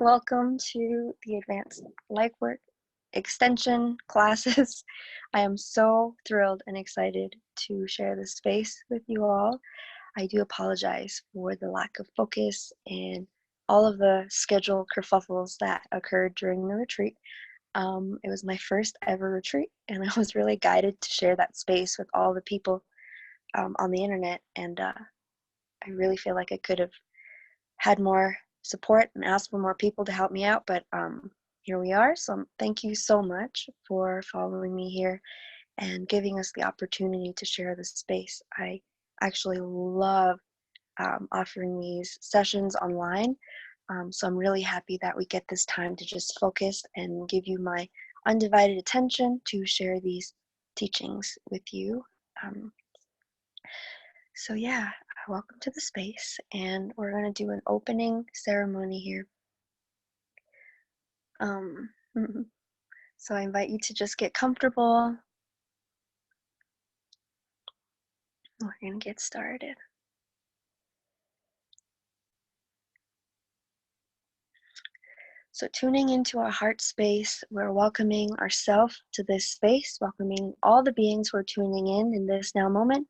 Welcome to the Advanced Lightwork Extension classes. I am so thrilled and excited to share this space with you all. I do apologize for the lack of focus and all of the schedule kerfuffles that occurred during the retreat. It was my first ever retreat, and I was really guided to share that space with all the people on the internet, and I really feel like I could have had more support and asked for more people to help me out, but here we are. So thank you so much for following me here and giving us the opportunity to share this space. I actually love offering these sessions online, so I'm really happy that we get this time to just focus and give you my undivided attention to share these teachings with you. So yeah, welcome to the space, and we're going to do an opening ceremony here. So I invite you to just get comfortable. We're going to get started. So tuning into our heart space, we're welcoming ourselves to this space, welcoming all the beings who are tuning in this now moment,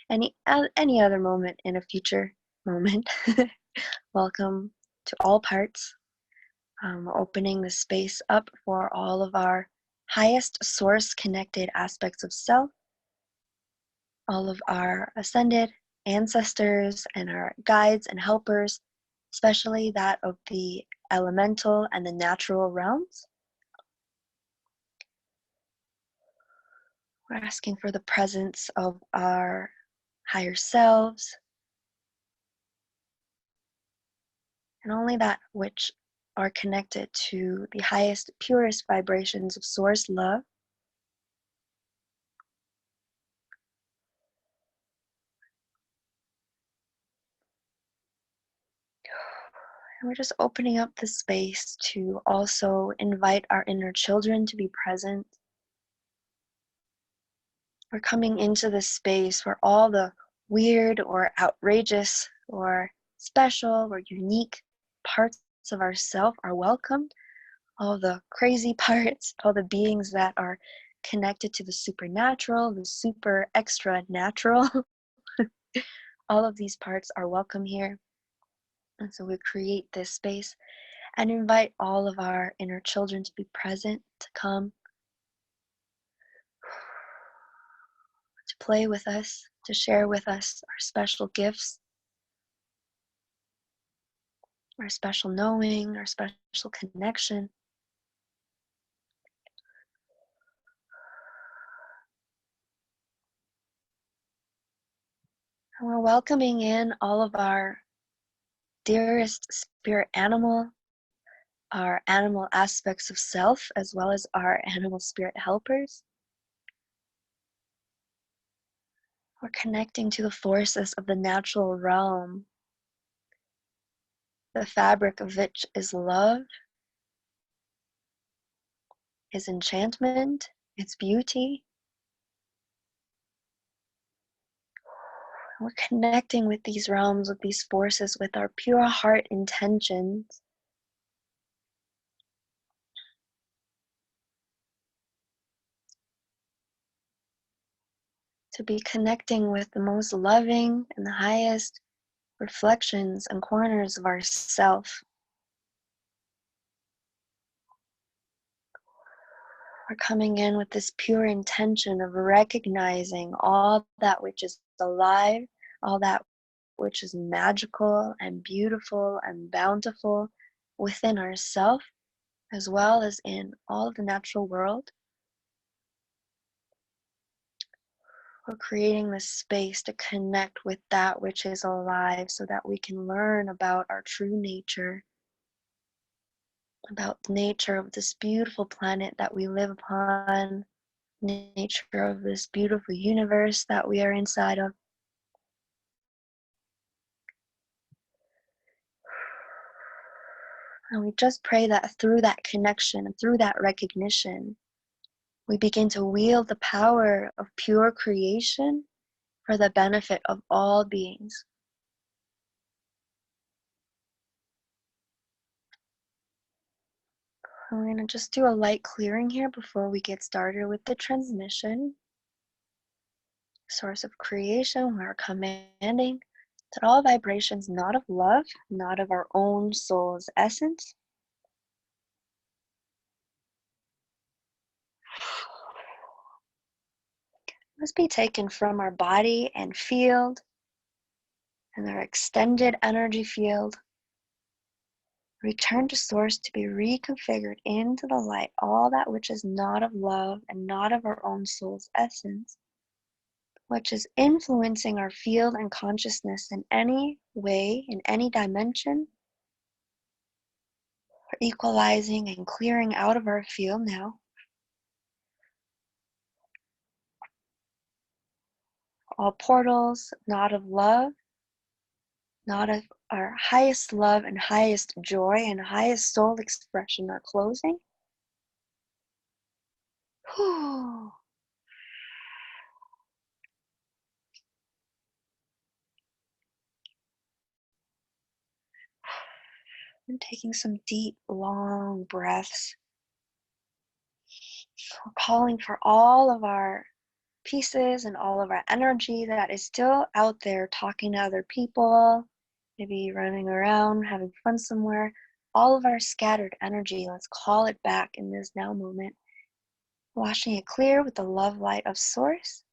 any other moment in a future moment. Welcome to all parts. Opening the space up for all of our highest source connected aspects of self, all of our ascended ancestors and our guides and helpers, especially that of the elemental and the natural realms. We're asking for the presence of our higher selves and only that which are connected to the highest, purest vibrations of source love. And we're just opening up the space to also invite our inner children to be present. We're coming into this space where all the weird or outrageous or special or unique parts of ourself are welcomed. All the crazy parts, all the beings that are connected to the supernatural, the super extra natural. All of these parts are welcome here. And so we create this space and invite all of our inner children to be present, to come, to play with us, to share with us our special gifts, our special knowing, our special connection. And we're welcoming in all of our dearest spirit animal, our animal aspects of self, as well as our animal spirit helpers. We're connecting to the forces of the natural realm, the fabric of which is love, is enchantment, it's beauty. We're connecting with these realms, with these forces, with our pure heart intentions. To be connecting with the most loving and the highest reflections and corners of ourself. We're coming in with this pure intention of recognizing all that which is alive, all that which is magical and beautiful and bountiful within ourselves, as well as in all of the natural world. We're creating this space to connect with that which is alive so that we can learn about our true nature, about the nature of this beautiful planet that we live upon, nature of this beautiful universe that we are inside of. And we just pray that through that connection and through that recognition, we begin to wield the power of pure creation for the benefit of all beings. I'm going to just do a light clearing here before we get started with the transmission. Source of creation, we are commanding that all vibrations not of love, not of our own soul's essence, must be taken from our body and field and our extended energy field. Return to source to be reconfigured into the light, all that which is not of love and not of our own soul's essence, which is influencing our field and consciousness in any way, in any dimension, or equalizing and clearing out of our field now. All portals not of love, not of our highest love and highest joy and highest soul expression are closing. Whew. And taking some deep, long breaths. We're calling for all of our pieces and all of our energy that is still out there talking to other people, maybe running around, having fun somewhere. All of our scattered energy, let's call it back in this now moment. Washing it clear with the love light of Source.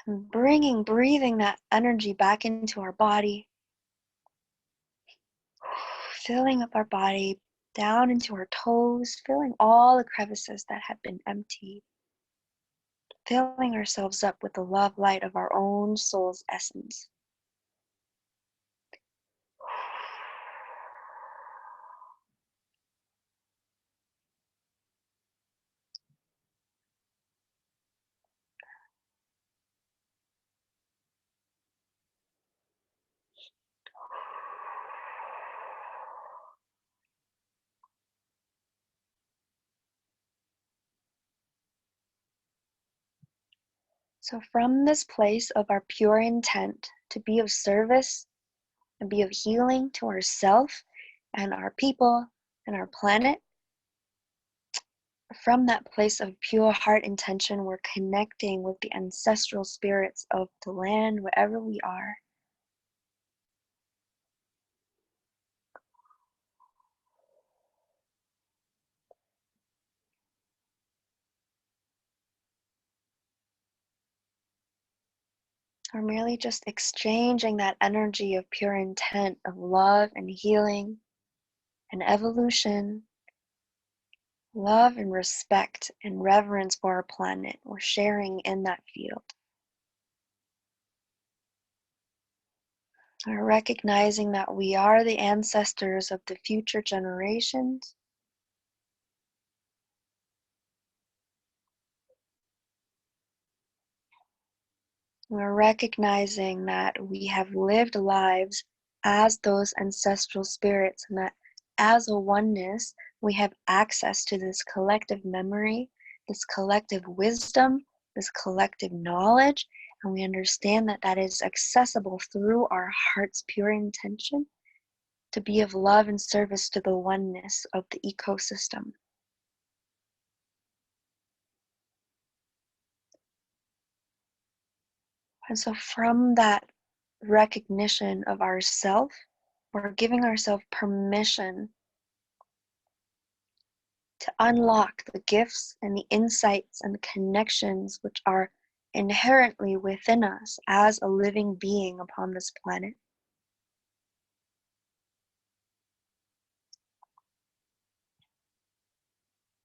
And breathing that energy back into our body. Filling up our body down into our toes, filling all the crevices that have been emptied. Filling ourselves up with the love light of our own soul's essence. So from this place of our pure intent to be of service and be of healing to ourselves and our people and our planet, from that place of pure heart intention, we're connecting with the ancestral spirits of the land, wherever we are. Or merely just exchanging that energy of pure intent of love and healing and evolution, love and respect and reverence for our planet. We're sharing in that field. We're recognizing that we are the ancestors of the future generations. We're recognizing that we have lived lives as those ancestral spirits, and that as a oneness, we have access to this collective memory, this collective wisdom, this collective knowledge, and we understand that that is accessible through our heart's pure intention to be of love and service to the oneness of the ecosystem. And so from that recognition of ourself, we're giving ourselves permission to unlock the gifts and the insights and the connections which are inherently within us as a living being upon this planet.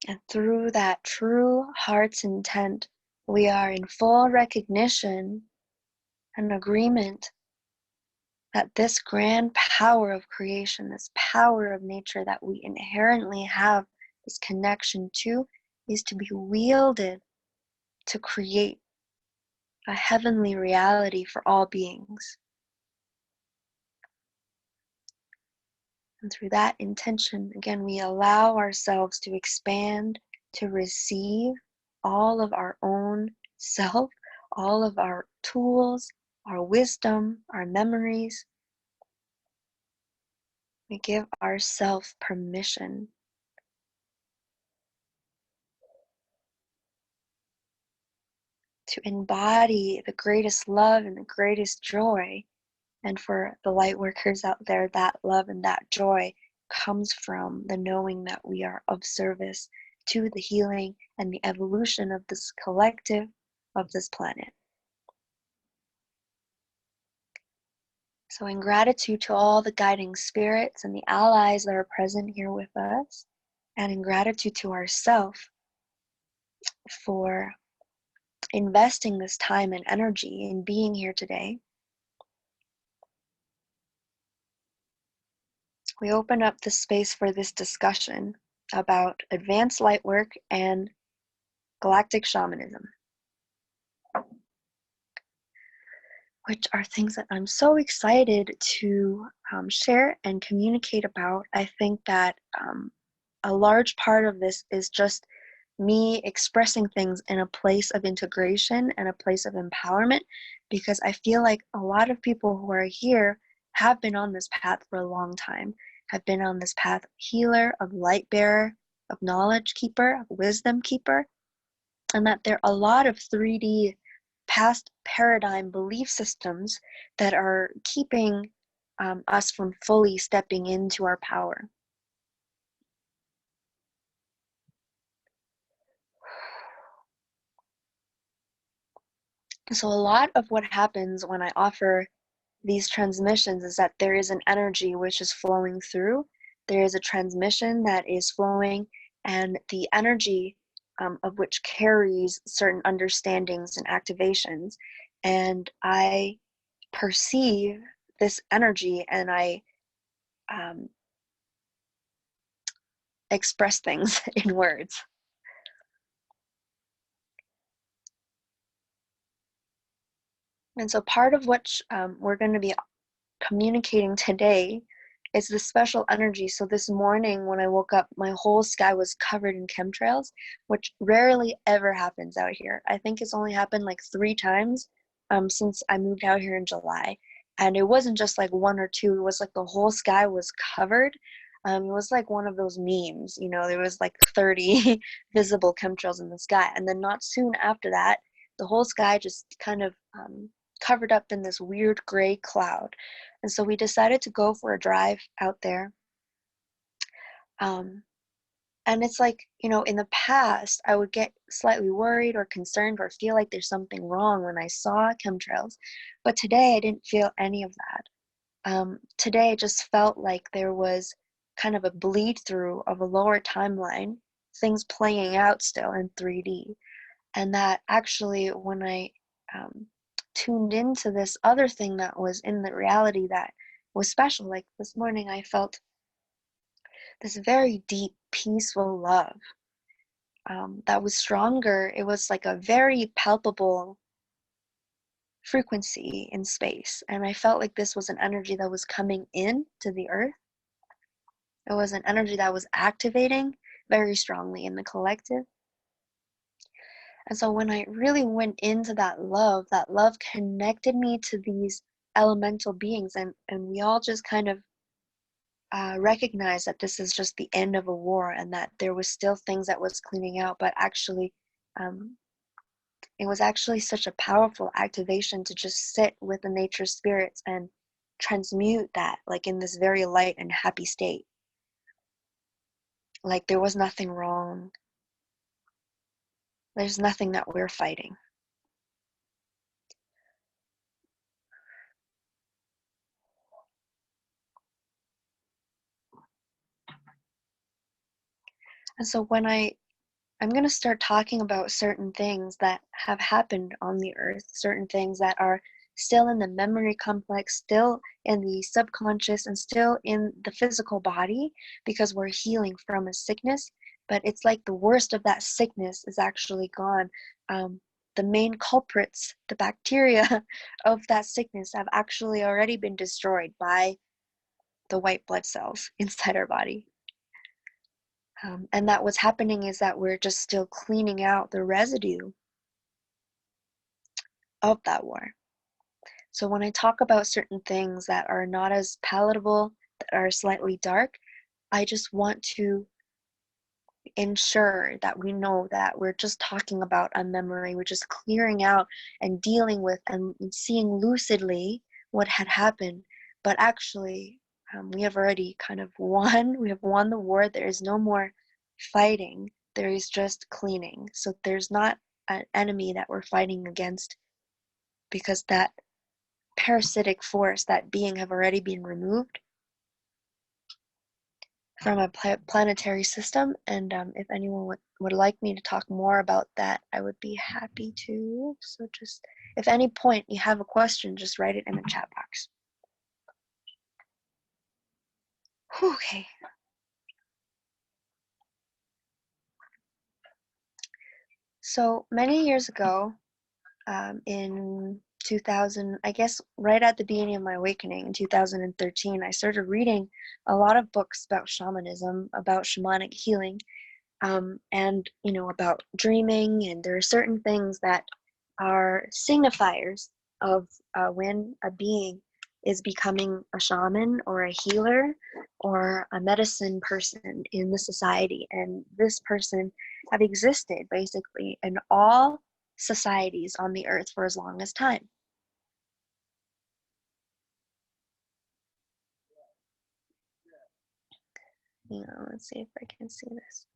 And through that true heart's intent, we are in full recognition and agreement that this grand power of creation, this power of nature that we inherently have this connection to, is to be wielded to create a heavenly reality for all beings. And through that intention, again, we allow ourselves to expand, to receive all of our own self, all of our tools, our wisdom, our memories, We give ourselves permission to embody the greatest love and the greatest joy. And for the light workers out there, that love and that joy comes from the knowing that we are of service to the healing and the evolution of this collective, of this planet. So in gratitude to all the guiding spirits and the allies that are present here with us, and in gratitude to ourselves for investing this time and energy in being here today, we open up the space for this discussion about advanced light work and galactic shamanism, which are things that I'm so excited to share and communicate about. I think that a large part of this is just me expressing things in a place of integration and a place of empowerment, because I feel like a lot of people who are here have been on this path for a long time, have been on this path of healer, of light bearer, of knowledge keeper, of wisdom keeper, and that there are a lot of 3D past paradigm belief systems that are keeping us from fully stepping into our power. So a lot of what happens when I offer these transmissions is that there is an energy which is flowing through. There is a transmission that is flowing, and the energy of which carries certain understandings and activations. And I perceive this energy, and I express things in words. And so part of what we're going to be communicating today is the special energy. So this morning when I woke up, my whole sky was covered in chemtrails, which rarely ever happens out here. I think it's only happened like 3 times since I moved out here in July. And it wasn't just like 1 or 2, it was like the whole sky was covered. It was like one of those memes, you know, there was like 30 visible chemtrails in the sky. And then not soon after that, the whole sky just kind of covered up in this weird gray cloud. And so we decided to go for a drive out there. And it's like, you know, in the past, I would get slightly worried or concerned or feel like there's something wrong when I saw chemtrails. But today, I didn't feel any of that. Today, it just felt like there was kind of a bleed through of a lower timeline, things playing out still in 3D. And that actually, when I tuned into this other thing that was in the reality that was special, like this morning, I felt this very deep, peaceful love that was stronger. It was like a very palpable frequency in space. And I felt like this was an energy that was coming in to the earth. It was an energy that was activating very strongly in the collective. And so when I really went into that love connected me to these elemental beings, and we all just kind of recognized that this is just the end of a war, and that there was still things that was cleaning out, but actually it was actually such a powerful activation to just sit with the nature spirits and transmute that, like in this very light and happy state. Like there was nothing wrong. There's nothing that we're fighting. And so when I'm going to start talking about certain things that have happened on the earth, certain things that are still in the memory complex, still in the subconscious, and still in the physical body, because we're healing from a sickness. But it's like the worst of that sickness is actually gone. The main culprits, the bacteria of that sickness, have actually already been destroyed by the white blood cells inside our body. And that what's happening is that we're just still cleaning out the residue of that war. So when I talk about certain things that are not as palatable, that are slightly dark, I just want to ensure that we know that we're just talking about a memory. We're just clearing out and dealing with and seeing lucidly what had happened. But actually, we have already kind of won. We have won the war. There is no more fighting. There is just cleaning. So there's not an enemy that we're fighting against, because that parasitic force, that being, have already been removed from a planetary system. And if anyone would like me to talk more about that, I would be happy to. So just, if any point you have a question, just write it in the chat box. Okay. So many years ago, in 2000, I guess right at the beginning of my awakening in 2013, I started reading a lot of books about shamanism, about shamanic healing, and about dreaming. And there are certain things that are signifiers of when a being is becoming a shaman or a healer or a medicine person in the society. And this person have existed basically in all societies on the earth for as long as time. Let's see if I can see this.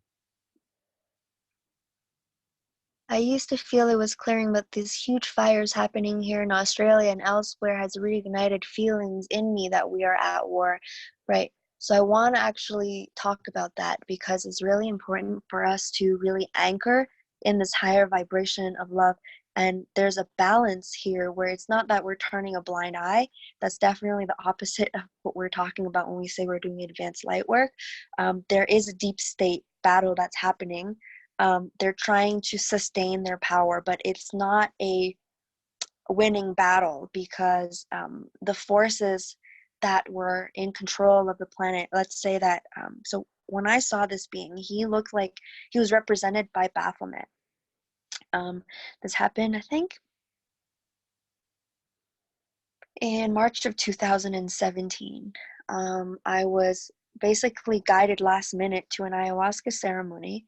I used to feel it was clearing, but these huge fires happening here in Australia and elsewhere has reignited feelings in me that we are at war, right? So I want to actually talk about that, because it's really important for us to really anchor in this higher vibration of love. And there's a balance here where it's not that we're turning a blind eye. That's definitely the opposite of what we're talking about when we say we're doing advanced light work. There is a deep state battle that's happening. They're trying to sustain their power, but it's not a winning battle, because the forces that were in control of the planet, let's say that, so when I saw this being, he looked like he was represented by Baphomet. This happened, I think, in March of 2017. I was basically guided last minute to an ayahuasca ceremony,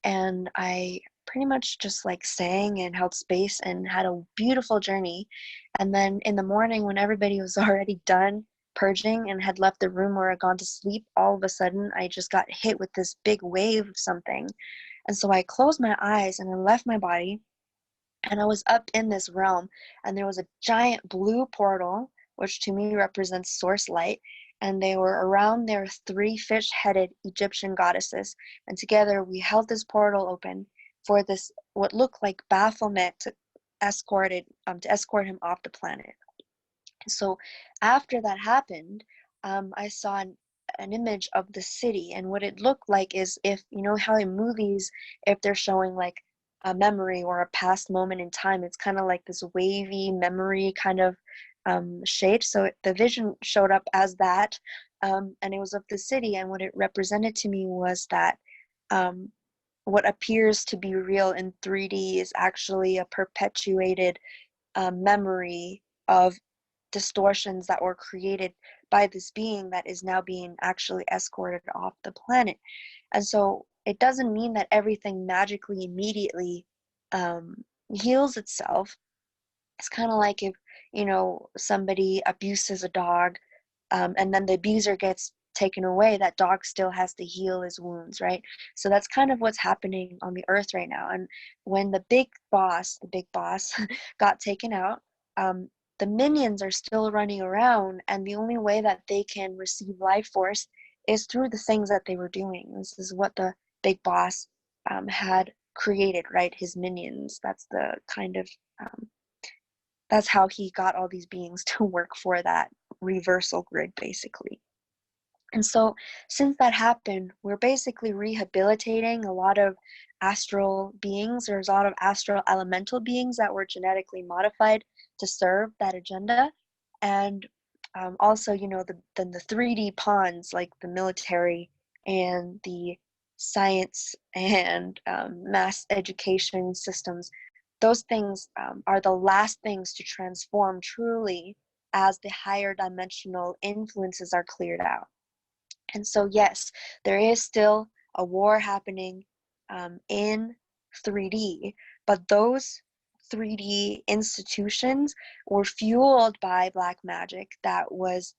and I pretty much just like sang and held space and had a beautiful journey. And then in the morning, when everybody was already done purging and had left the room or had gone to sleep, all of a sudden I just got hit with this big wave of something. And so I closed my eyes and I left my body, and I was up in this realm, and there was a giant blue portal, which to me represents source light. And they were around their three fish-headed Egyptian goddesses. And together we held this portal open for this, what looked like Baphomet, to escort him off the planet. So after that happened, I saw an image of the city, and what it looked like is, if how in movies, if they're showing like a memory or a past moment in time, it's kind of like this wavy memory kind of shape. So the vision showed up as that, and it was of the city, and what it represented to me was that what appears to be real in 3D is actually a perpetuated memory of distortions that were created by this being that is now being actually escorted off the planet. And so it doesn't mean that everything magically immediately heals itself. It's kind of like if somebody abuses a dog, and then the abuser gets taken away, that dog still has to heal his wounds, right? So that's kind of what's happening on the earth right now. And when the big boss got taken out, the minions are still running around, and the only way that they can receive life force is through the things that they were doing. This is what the big boss had created, right? His minions. That's the kind of that's how he got all these beings to work for that reversal grid, basically. And so since that happened, we're basically rehabilitating a lot of astral beings. There's a lot of astral elemental beings that were genetically modified to serve that agenda. And also, the 3D pawns, like the military and the science and mass education systems, those things are the last things to transform truly as the higher dimensional influences are cleared out. And so, yes, there is still a war happening in 3D, but those 3D institutions were fueled by black magic that was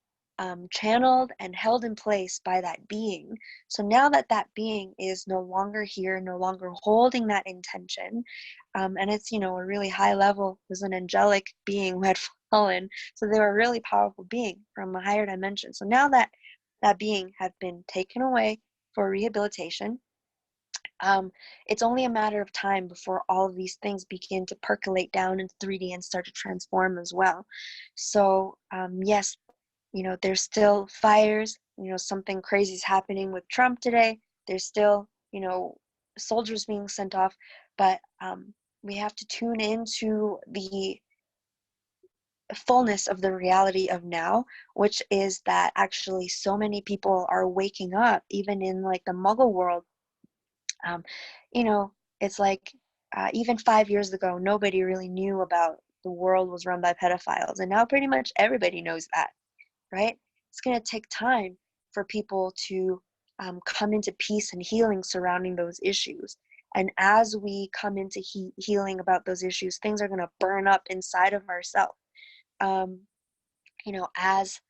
channeled and held in place by that being. So now that that being is no longer here, no longer holding that intention, and it's, you know, a really high level, was an angelic being who had fallen. So they were a really powerful being from a higher dimension. So now that that being have been taken away for rehabilitation, it's only a matter of time before all of these things begin to percolate down into 3D and start to transform as well. So yes, you know, there's still fires, you know, something crazy is happening with Trump today. There's still, you know, soldiers being sent off, but we have to tune into the fullness of the reality of now, which is that actually so many people are waking up, even in like the Muggle world. um, you know, it's like even 5 years ago nobody really knew about the world was run by pedophiles, and now pretty much everybody knows that, right? It's going to take time for people to come into peace and healing surrounding those issues. And as we come into healing about those issues, things are going to burn up inside of ourselves. um, you know, as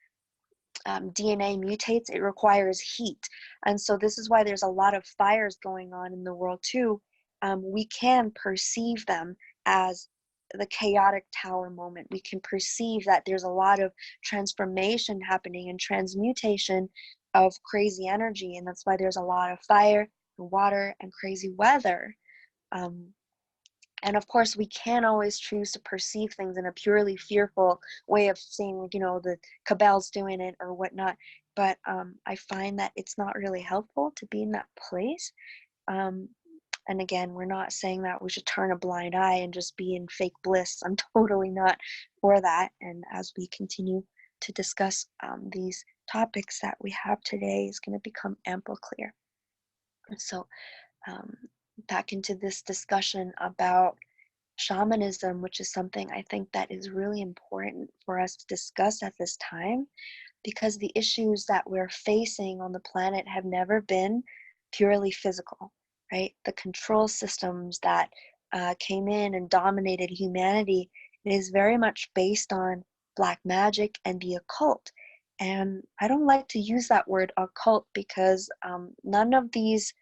DNA mutates, it requires heat. And so this is why there's a lot of fires going on in the world too. We can perceive them as the chaotic tower moment. We can perceive that there's a lot of transformation happening and transmutation of crazy energy. And that's why there's a lot of fire and water and crazy weather. Um, and of course, we can't always choose to perceive things in a purely fearful way of saying, you know, the cabal's doing it or whatnot. But I find that it's not really helpful to be in that place. Um, and again, we're not saying that we should turn a blind eye and just be in fake bliss. I'm totally not for that. And as we continue to discuss these topics that we have today, is going to become ample clear. And so, um, back into this discussion about shamanism, which is something I think that is really important for us to discuss at this time, because the issues that we're facing on the planet have never been purely physical, right? The control systems that came in and dominated humanity, it is very much based on black magic and the occult. And I don't like to use that word occult because none of these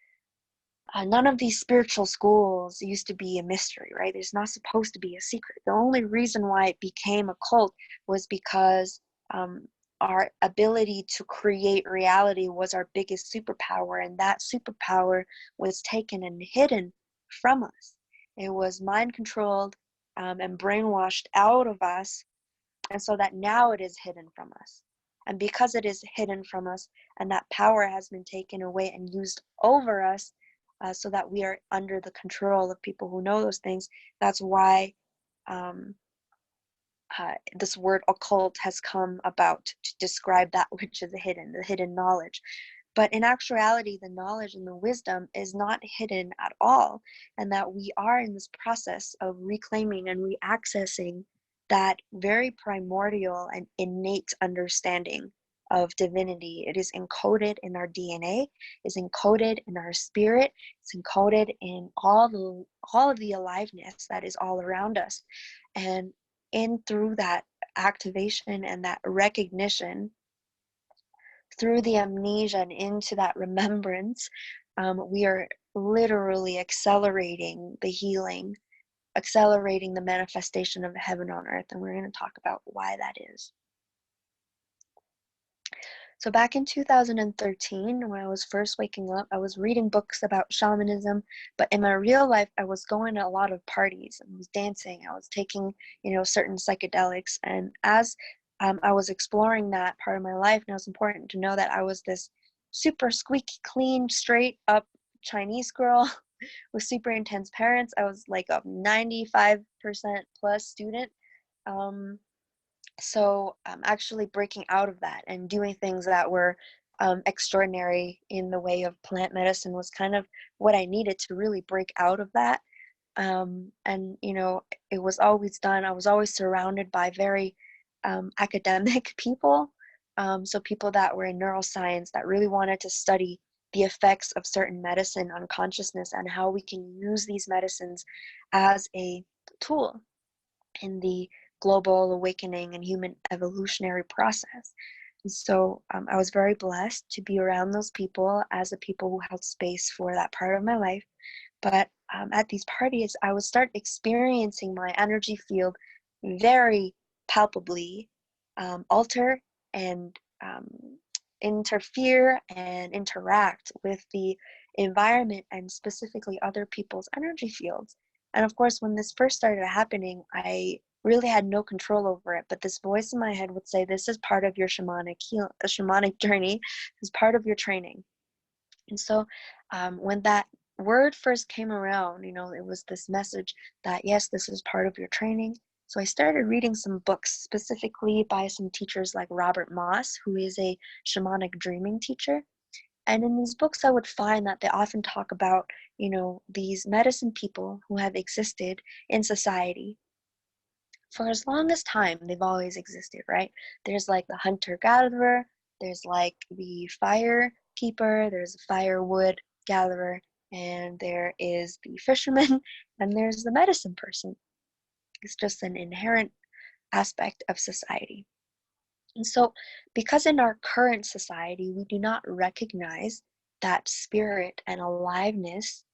spiritual schools used to be a mystery, right? There's not supposed to be a secret. The only reason why it became a cult was because um, our ability to create reality was our biggest superpower, and that superpower was taken and hidden from us. It was mind controlled and brainwashed out of us, and so that now it is hidden from us. And because it is hidden from us and that power has been taken away and used over us, so that we are under the control of people who know those things, that's why um, this word occult has come about, to describe that which is hidden, the hidden knowledge. But in actuality, the knowledge and the wisdom is not hidden at all, and that we are in this process of reclaiming and reaccessing that very primordial and innate understanding of divinity. It is encoded in our DNA, is encoded in our spirit, it's encoded in all of the aliveness that is all around us. And through that activation and that recognition, through the amnesia and into that remembrance, we are literally accelerating the healing, accelerating the manifestation of heaven on earth. And we're going to talk about why that is. So back in 2013, when I was first waking up, I was reading books about shamanism, but in my real life, I was going to a lot of parties and was dancing. I was taking, you know, certain psychedelics. And as I was exploring that part of my life, and it was important to know that I was this super squeaky clean, straight up Chinese girl with super intense parents. I was like a 95% plus student. So actually breaking out of that and doing things that were extraordinary in the way of plant medicine was kind of what I needed to really break out of that. And you know, it was always done. I was always surrounded by very academic people, So people that were in neuroscience that really wanted to study the effects of certain medicine on consciousness and how we can use these medicines as a tool in the global awakening and human evolutionary process. And so I was very blessed to be around those people as the people who held space for that part of my life. But at these parties, I would start experiencing my energy field very palpably alter and interfere and interact with the environment and specifically other people's energy fields. And of course, when this first started happening, I really had no control over it. But this voice in my head would say, "This is part of your shamanic journey. This is part of your training." And so, when that word first came around, it was this message that yes, this is part of your training. So I started reading some books, specifically by some teachers like Robert Moss, who is a shamanic dreaming teacher. And in these books, I would find that they often talk about, these medicine people who have existed in society for as long as time. They've always existed, right? There's like the hunter-gatherer, there's like the fire keeper, there's a firewood gatherer, and there is the fisherman, and there's the medicine person. It's just an inherent aspect of society. And so, because in our current society, we do not recognize that spirit and aliveness,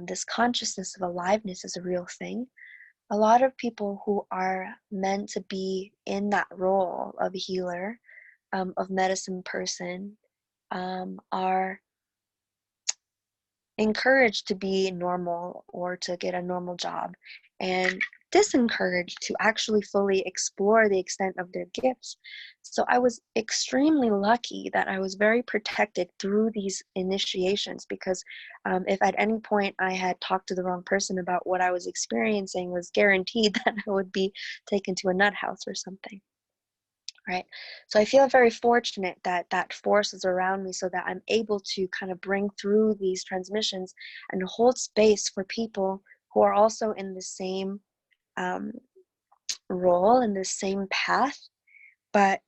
this consciousness of aliveness is a real thing, a lot of people who are meant to be in that role of healer, of medicine person, are encouraged to be normal or to get a normal job, and disencouraged to actually fully explore the extent of their gifts. So I was extremely lucky that I was very protected through these initiations, because if at any point I had talked to the wrong person about what I was experiencing, it was guaranteed that I would be taken to a nut house or something. Right. So I feel very fortunate that that force is around me so that I'm able to kind of bring through these transmissions and hold space for people who are also in the same um, role, in the same path. But,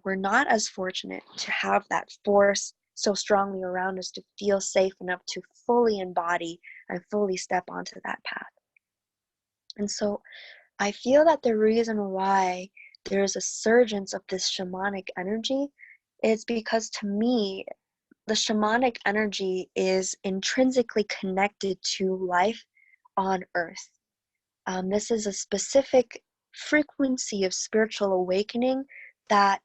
we're not as fortunate to have that force so strongly around us to feel safe enough to fully embody and fully step onto that path. And so I feel that the reason why there's a surgence of this shamanic energy is because, to me, the shamanic energy is intrinsically connected to life on Earth. This is a specific frequency of spiritual awakening that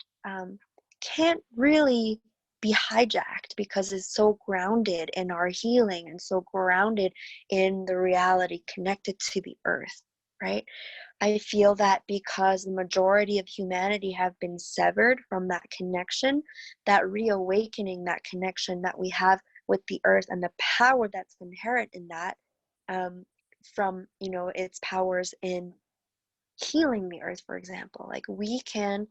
can't really be hijacked because it's so grounded in our healing and so grounded in the reality connected to the Earth, right? I feel that because the majority of humanity have been severed from that connection, that reawakening, that connection that we have with the earth and the power that's inherent in that, from its powers in healing the earth, for example. Like, we can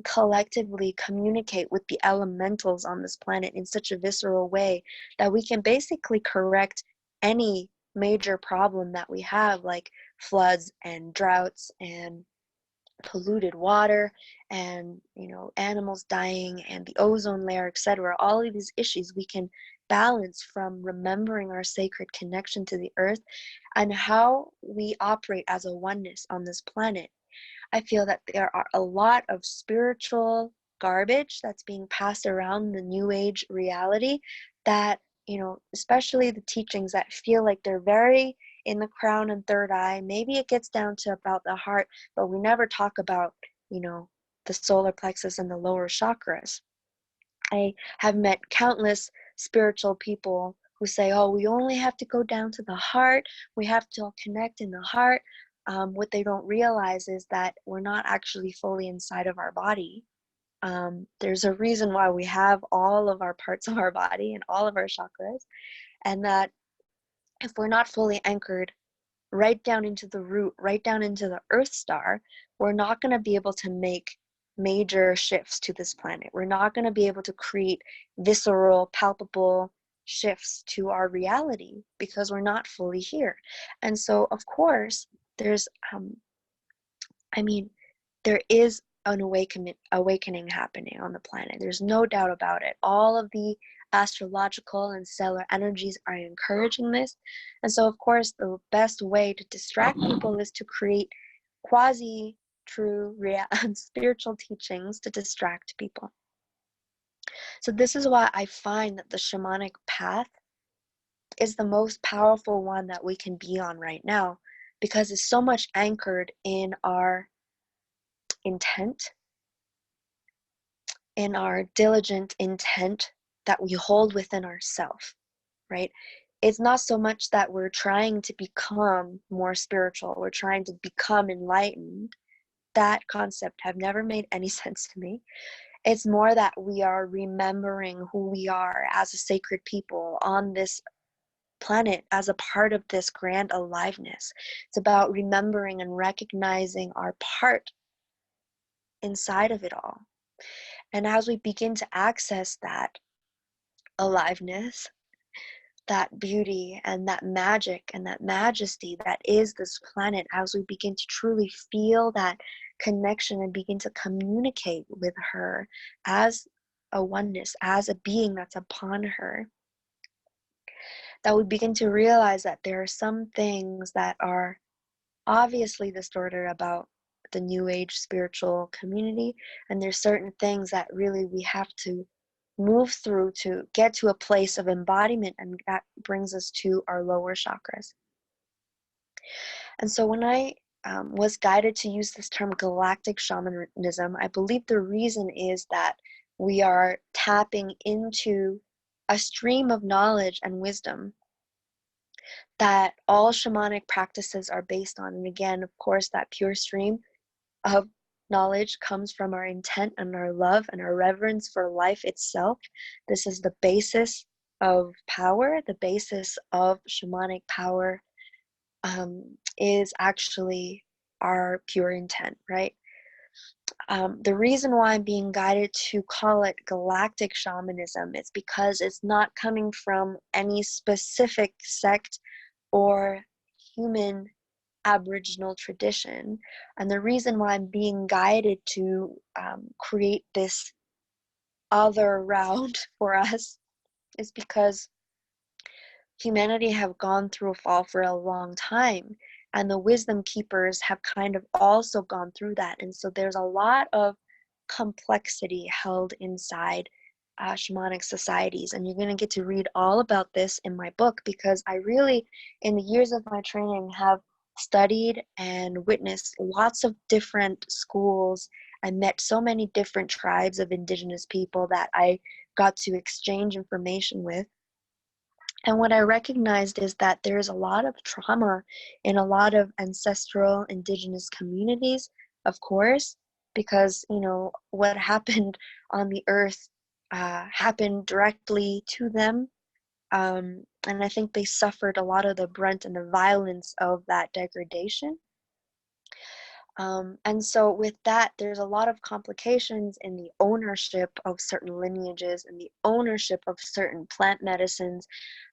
collectively communicate with the elementals on this planet in such a visceral way that we can basically correct any major problem that we have, like floods and droughts and polluted water and animals dying and the ozone layer, etc. All of these issues we can balance from remembering our sacred connection to the earth and how we operate as a oneness on this planet. I feel that there are a lot of spiritual garbage that's being passed around the new age reality that, especially the teachings that feel like they're very in the crown and third eye. Maybe it gets down to about the heart, but we never talk about, the solar plexus and the lower chakras. I have met countless spiritual people who say, "Oh, we only have to go down to the heart. We have to connect in the heart." What they don't realize is that we're not actually fully inside of our body. There's a reason why we have all of our parts of our body and all of our chakras, and that if we're not fully anchored right down into the root, right down into the Earth star, we're not going to be able to make major shifts to this planet. We're not going to be able to create visceral, palpable shifts to our reality because we're not fully here. And so, of course, there's, there is an awakening happening on the planet. There's no doubt about it. All of the astrological and stellar energies are encouraging this. And so, of course, the best way to distract people is to create quasi true spiritual teachings to distract people. So this is why I find that the shamanic path is the most powerful one that we can be on right now, because it's so much anchored in our intent, in our diligent intent that we hold within ourselves, right? It's not so much that we're trying to become more spiritual, we're trying to become enlightened. That concept have never made any sense to me. It's more that we are remembering who we are as a sacred people on this planet, as a part of this grand aliveness. It's about remembering and recognizing our part inside of it all. And as we begin to access that aliveness, that beauty and that magic and that majesty that is this planet, as we begin to truly feel that connection and begin to communicate with her as a oneness, as a being that's upon her, that we begin to realize that there are some things that are obviously distorted about the new age spiritual community, and there's certain things that really we have to move through to get to a place of embodiment, and that brings us to our lower chakras. And so when I was guided to use this term galactic shamanism, I believe the reason is that we are tapping into a stream of knowledge and wisdom that all shamanic practices are based on. And again, of course, that pure stream of knowledge comes from our intent and our love and our reverence for life itself. This is the basis of power. The basis of shamanic power is actually our pure intent, right? The reason why I'm being guided to call it galactic shamanism is because it's not coming from any specific sect or human Aboriginal tradition. And the reason why I'm being guided to create this other round for us is because humanity have gone through a fall for a long time, and the wisdom keepers have kind of also gone through that. And so there's a lot of complexity held inside shamanic societies, and you're going to get to read all about this in my book, because I really, in the years of my training, have studied and witnessed lots of different schools. I met so many different tribes of indigenous people that I got to exchange information with. And what I recognized is that there's a lot of trauma in a lot of ancestral indigenous communities, of course, because, you know, what happened on the earth happened directly to them. And I think they suffered a lot of the brunt and the violence of that degradation. And so with that, there's a lot of complications in the ownership of certain lineages and the ownership of certain plant medicines.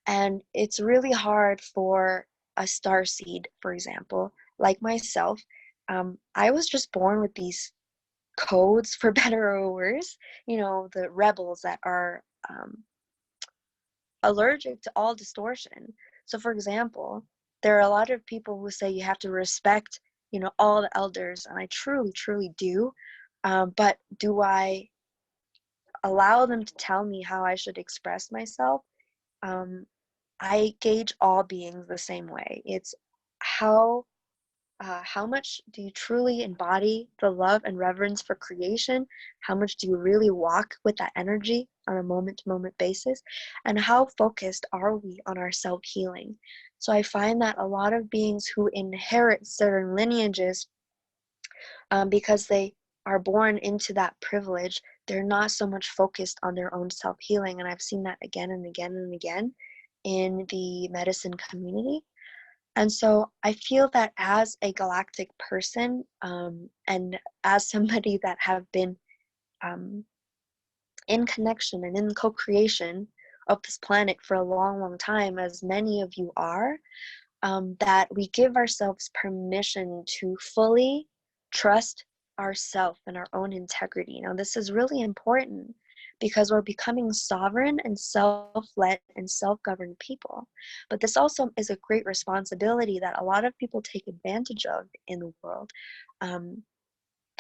And it's really hard for a starseed, for example, like myself. I was just born with these codes, for better or worse, you know, the rebels that are allergic to all distortion. So for example, there are a lot of people who say you have to respect, you know, all the elders, and I truly, truly do. But do I allow them to tell me how I should express myself? I gauge all beings the same way. It's how much do you truly embody the love and reverence for creation? How much do you really walk with that energy on a moment-to-moment basis? And how focused are we on our self-healing? So I find that a lot of beings who inherit certain lineages, because they are born into that privilege, they're not so much focused on their own self-healing. And I've seen that again and again and again in the medicine community. And so I feel that as a galactic person, and as somebody that have been in connection and in co-creation of this planet for a long, long time, as many of you are, that we give ourselves permission to fully trust ourself and our own integrity. Now, this is really important because we're becoming sovereign and self-led and self-governed people. But this also is a great responsibility that a lot of people take advantage of in the world. And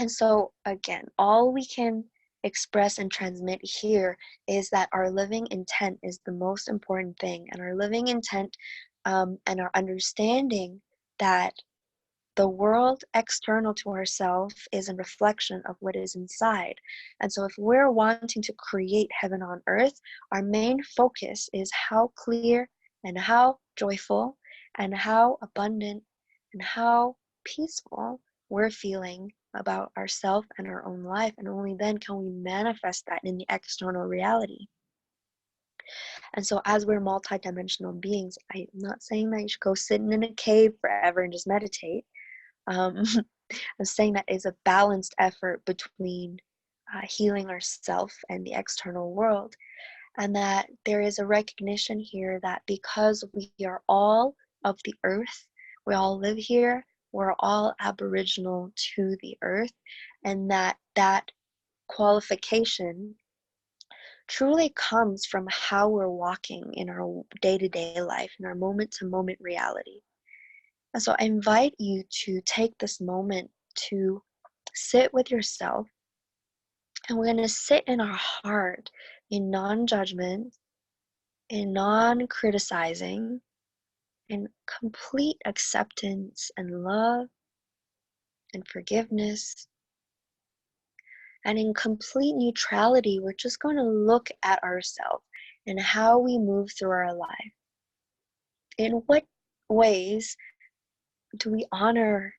so, again, all we can express and transmit here is that our living intent is the most important thing, and our living intent and our understanding that the world external to ourselves is a reflection of what is inside. And so if we're wanting to create heaven on earth, our main focus is how clear and how joyful and how abundant and how peaceful we're feeling about ourselves and our own life. And only then can we manifest that in the external reality. And so as we're multidimensional beings, I'm not saying that you should go sitting in a cave forever and just meditate. I'm saying that is a balanced effort between healing ourself and the external world, and that there is a recognition here that because we are all of the earth, we all live here, we're all aboriginal to the earth, and that qualification truly comes from how we're walking in our day-to-day life, in our moment-to-moment reality. And so I invite you to take this moment to sit with yourself, and we're going to sit in our heart in non-judgment, in non-criticizing, in complete acceptance and love and forgiveness. And in complete neutrality, we're just going to look at ourselves and how we move through our life. In what ways do we honor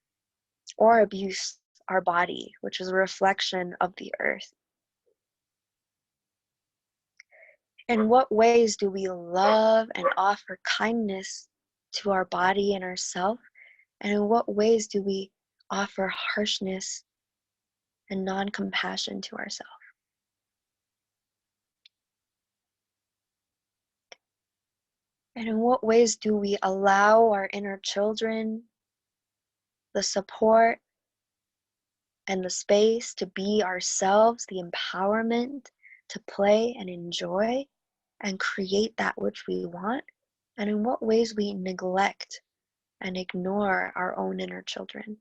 or abuse our body, which is a reflection of the earth? In what ways do we love and offer kindness to our body and ourself? And in what ways do we offer harshness and non-compassion to ourselves? And in what ways do we allow our inner children the support and the space to be ourselves, the empowerment to play and enjoy and create that which we want? And in what ways we neglect and ignore our own inner children?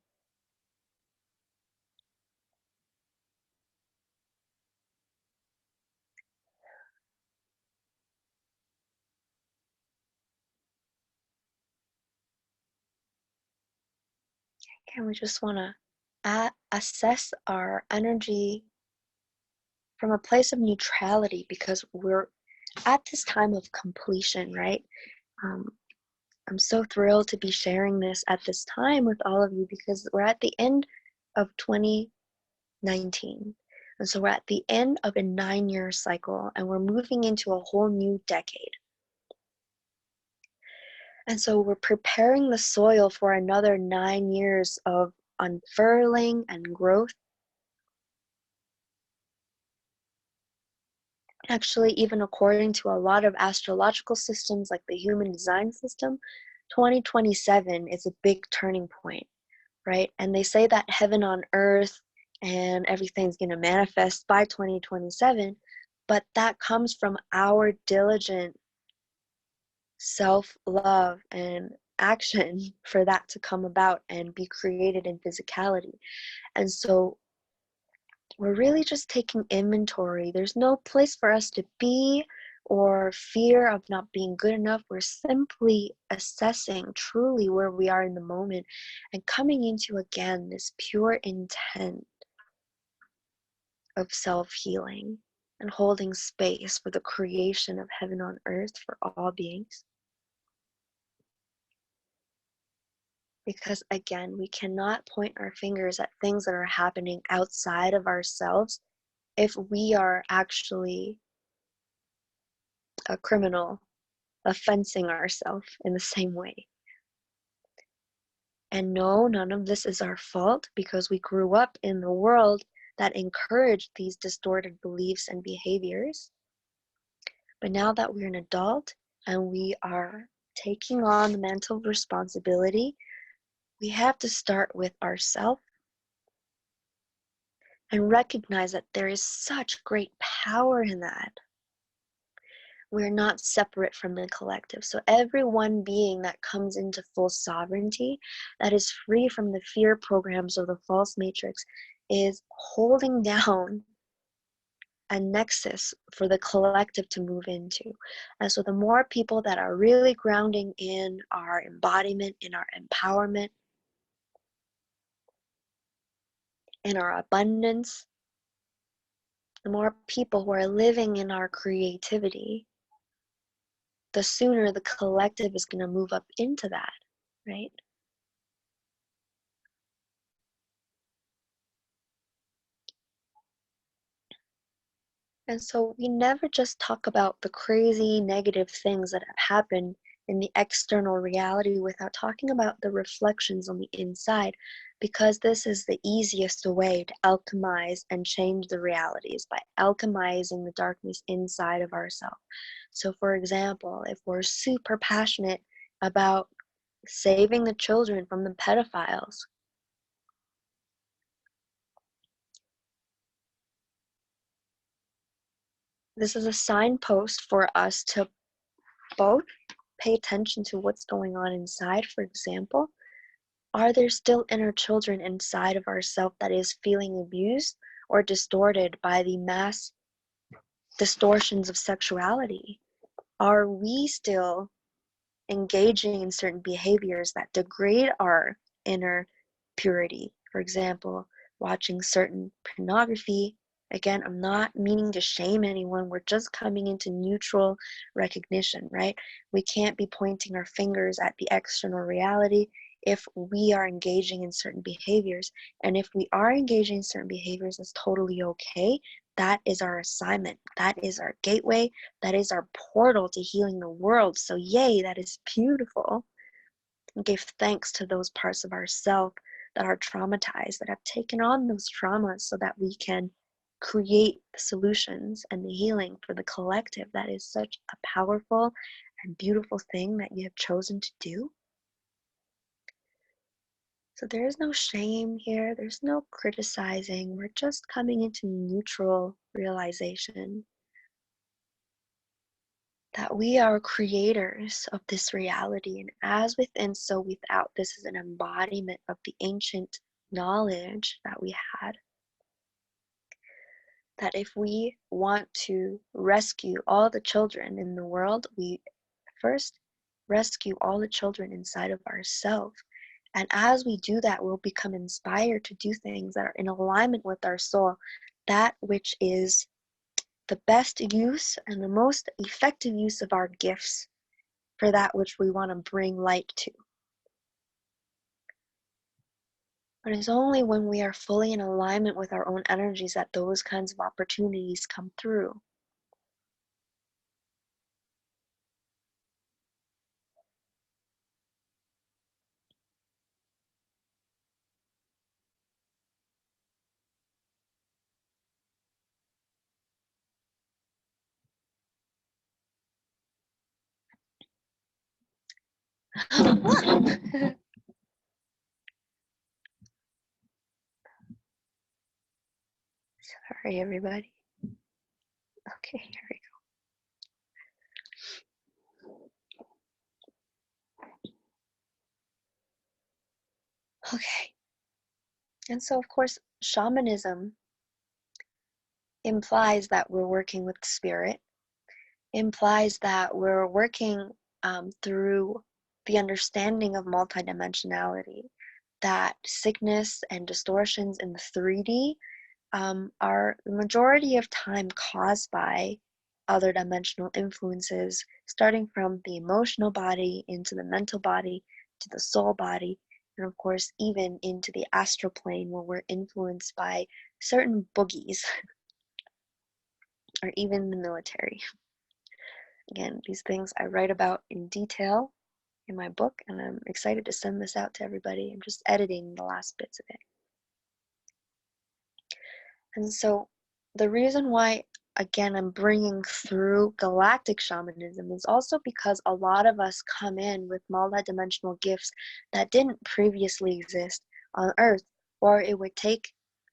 And we just want to assess our energy from a place of neutrality, because we're at this time of completion, right? Um, I'm so thrilled to be sharing this at this time with all of you, because we're at the end of 2019. And so we're at the end of a 9-year cycle, and we're moving into a whole new decade. And so we're preparing the soil for another 9 years of unfurling and growth. Actually, even according to a lot of astrological systems like the human design system, 2027 is a big turning point, right? And they say that heaven on earth and everything's going to manifest by 2027, but that comes from our diligent self-love and action for that to come about and be created in physicality. And so we're really just taking inventory. There's no place for us to be or fear of not being good enough. We're simply assessing truly where we are in the moment and coming into, again, this pure intent of self-healing and holding space for the creation of heaven on earth for all beings. Because again, we cannot point our fingers at things that are happening outside of ourselves if we are actually a criminal offensing ourselves in the same way. And no, none of this is our fault, because we grew up in the world that encouraged these distorted beliefs and behaviors. But now that we're an adult and we are taking on the mental responsibility, we have to start with ourselves and recognize that there is such great power in that. We're not separate from the collective. So every one being that comes into full sovereignty, that is free from the fear programs of the false matrix, is holding down a nexus for the collective to move into. And so the more people that are really grounding in our embodiment, in our empowerment, in our abundance, the more people who are living in our creativity, the sooner the collective is going to move up into that, right? And so we never just talk about the crazy negative things that happen in the external reality without talking about the reflections on the inside, because this is the easiest way to alchemize and change the realities, by alchemizing the darkness inside of ourselves. So for example, if we're super passionate about saving the children from the pedophiles, this is a signpost for us to both pay attention to what's going on inside. For example, are there still inner children inside of ourselves that is feeling abused or distorted by the mass distortions of sexuality? Are we still engaging in certain behaviors that degrade our inner purity? For example, watching certain pornography. Again, I'm not meaning to shame anyone. We're just coming into neutral recognition, right? We can't be pointing our fingers at the external reality if we are engaging in certain behaviors. And if we are engaging in certain behaviors, that's totally okay. That is our assignment. That is our gateway. That is our portal to healing the world. So yay, that is beautiful. And give thanks to those parts of ourself that are traumatized, that have taken on those traumas so that we can create the solutions and the healing for the collective. That is such a powerful and beautiful thing that you have chosen to do. So there is no shame here. There's no criticizing. We're just coming into neutral realization that we are creators of this reality, and as within, so without. This is an embodiment of the ancient knowledge that we had. That if we want to rescue all the children in the world, we first rescue all the children inside of ourselves. And as we do that, we'll become inspired to do things that are in alignment with our soul, that which is the best use and the most effective use of our gifts for that which we want to bring light to. But it's only when we are fully in alignment with our own energies that those kinds of opportunities come through. Sorry, everybody. Okay, here we go. Okay. And so, of course, shamanism implies that we're working with spirit, implies that we're working through the understanding of multidimensionality, that sickness and distortions in the 3D are the majority of time caused by other dimensional influences, starting from the emotional body into the mental body to the soul body, and of course even into the astral plane, where we're influenced by certain boogies or even the military. Again, these things I write about in detail in my book, and I'm excited to send this out to everybody. I'm just editing the last bits of it. And so the reason why, again, I'm bringing through galactic shamanism is also because a lot of us come in with multidimensional gifts that didn't previously exist on Earth, or it would take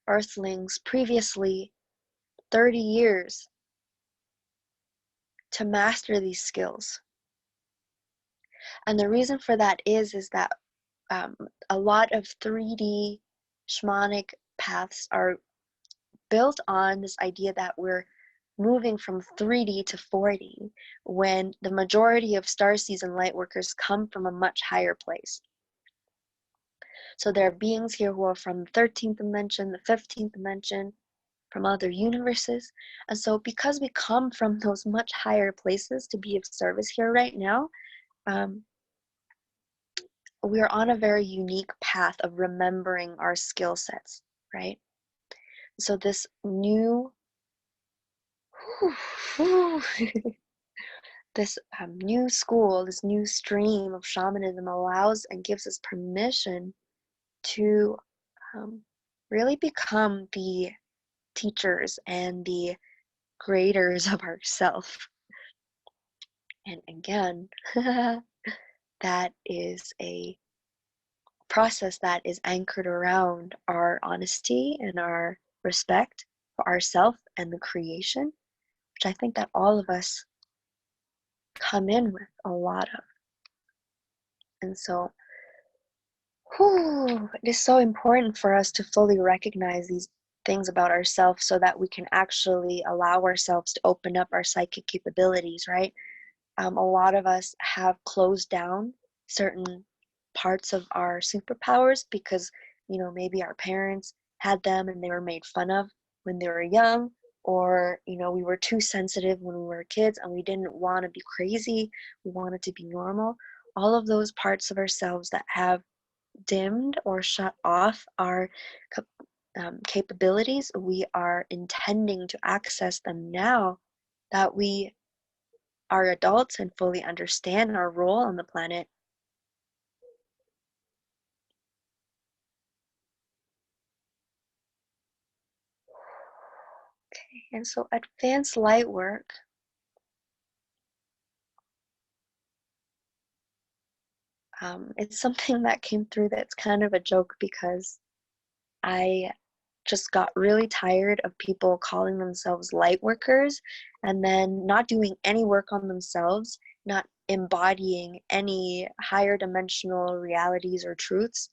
Earthlings previously 30 years to master these skills. And the reason for that is that a lot of 3D shamanic paths are built on this idea that we're moving from 3D to 4D, when the majority of starseeds and lightworkers come from a much higher place. So there are beings here who are from the 13th dimension, the 15th dimension, from other universes. And so because we come from those much higher places to be of service here right now, we are on a very unique path of remembering our skill sets, right? So this new this new school, this new stream of shamanism allows and gives us permission to really become the teachers and the creators of ourself. And again, that is a process that is anchored around our honesty and our respect for ourself and the creation, which I think that all of us come in with a lot of. And so it is so important for us to fully recognize these things about ourselves so that we can actually allow ourselves to open up our psychic capabilities, right? A lot of us have closed down certain parts of our superpowers because, maybe our parents had them and they were made fun of when they were young, or, we were too sensitive when we were kids and we didn't want to be crazy, we wanted to be normal. All of those parts of ourselves that have dimmed or shut off our capabilities, we are intending to access them now that we are adults and fully understand our role on the planet. Okay, and so advanced light work it's something that came through that's kind of a joke because I just got really tired of people calling themselves light workers and then not doing any work on themselves, not embodying any higher dimensional realities or truths.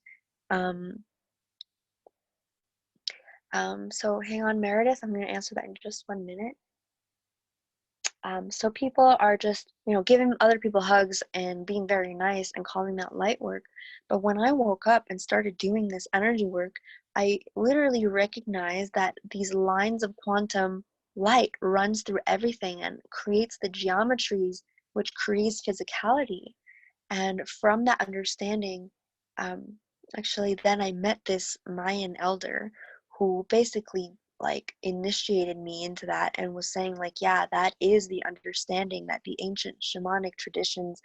So hang on, Meredith, I'm going to answer that in just 1 minute. So people are just, giving other people hugs and being very nice and calling that light work. But when I woke up and started doing this energy work, I literally recognized that these lines of quantum light runs through everything and creates the geometries which creates physicality. And from that understanding, actually, then I met this Mayan elder who basically initiated me into that and was saying yeah, that is the understanding that the ancient shamanic traditions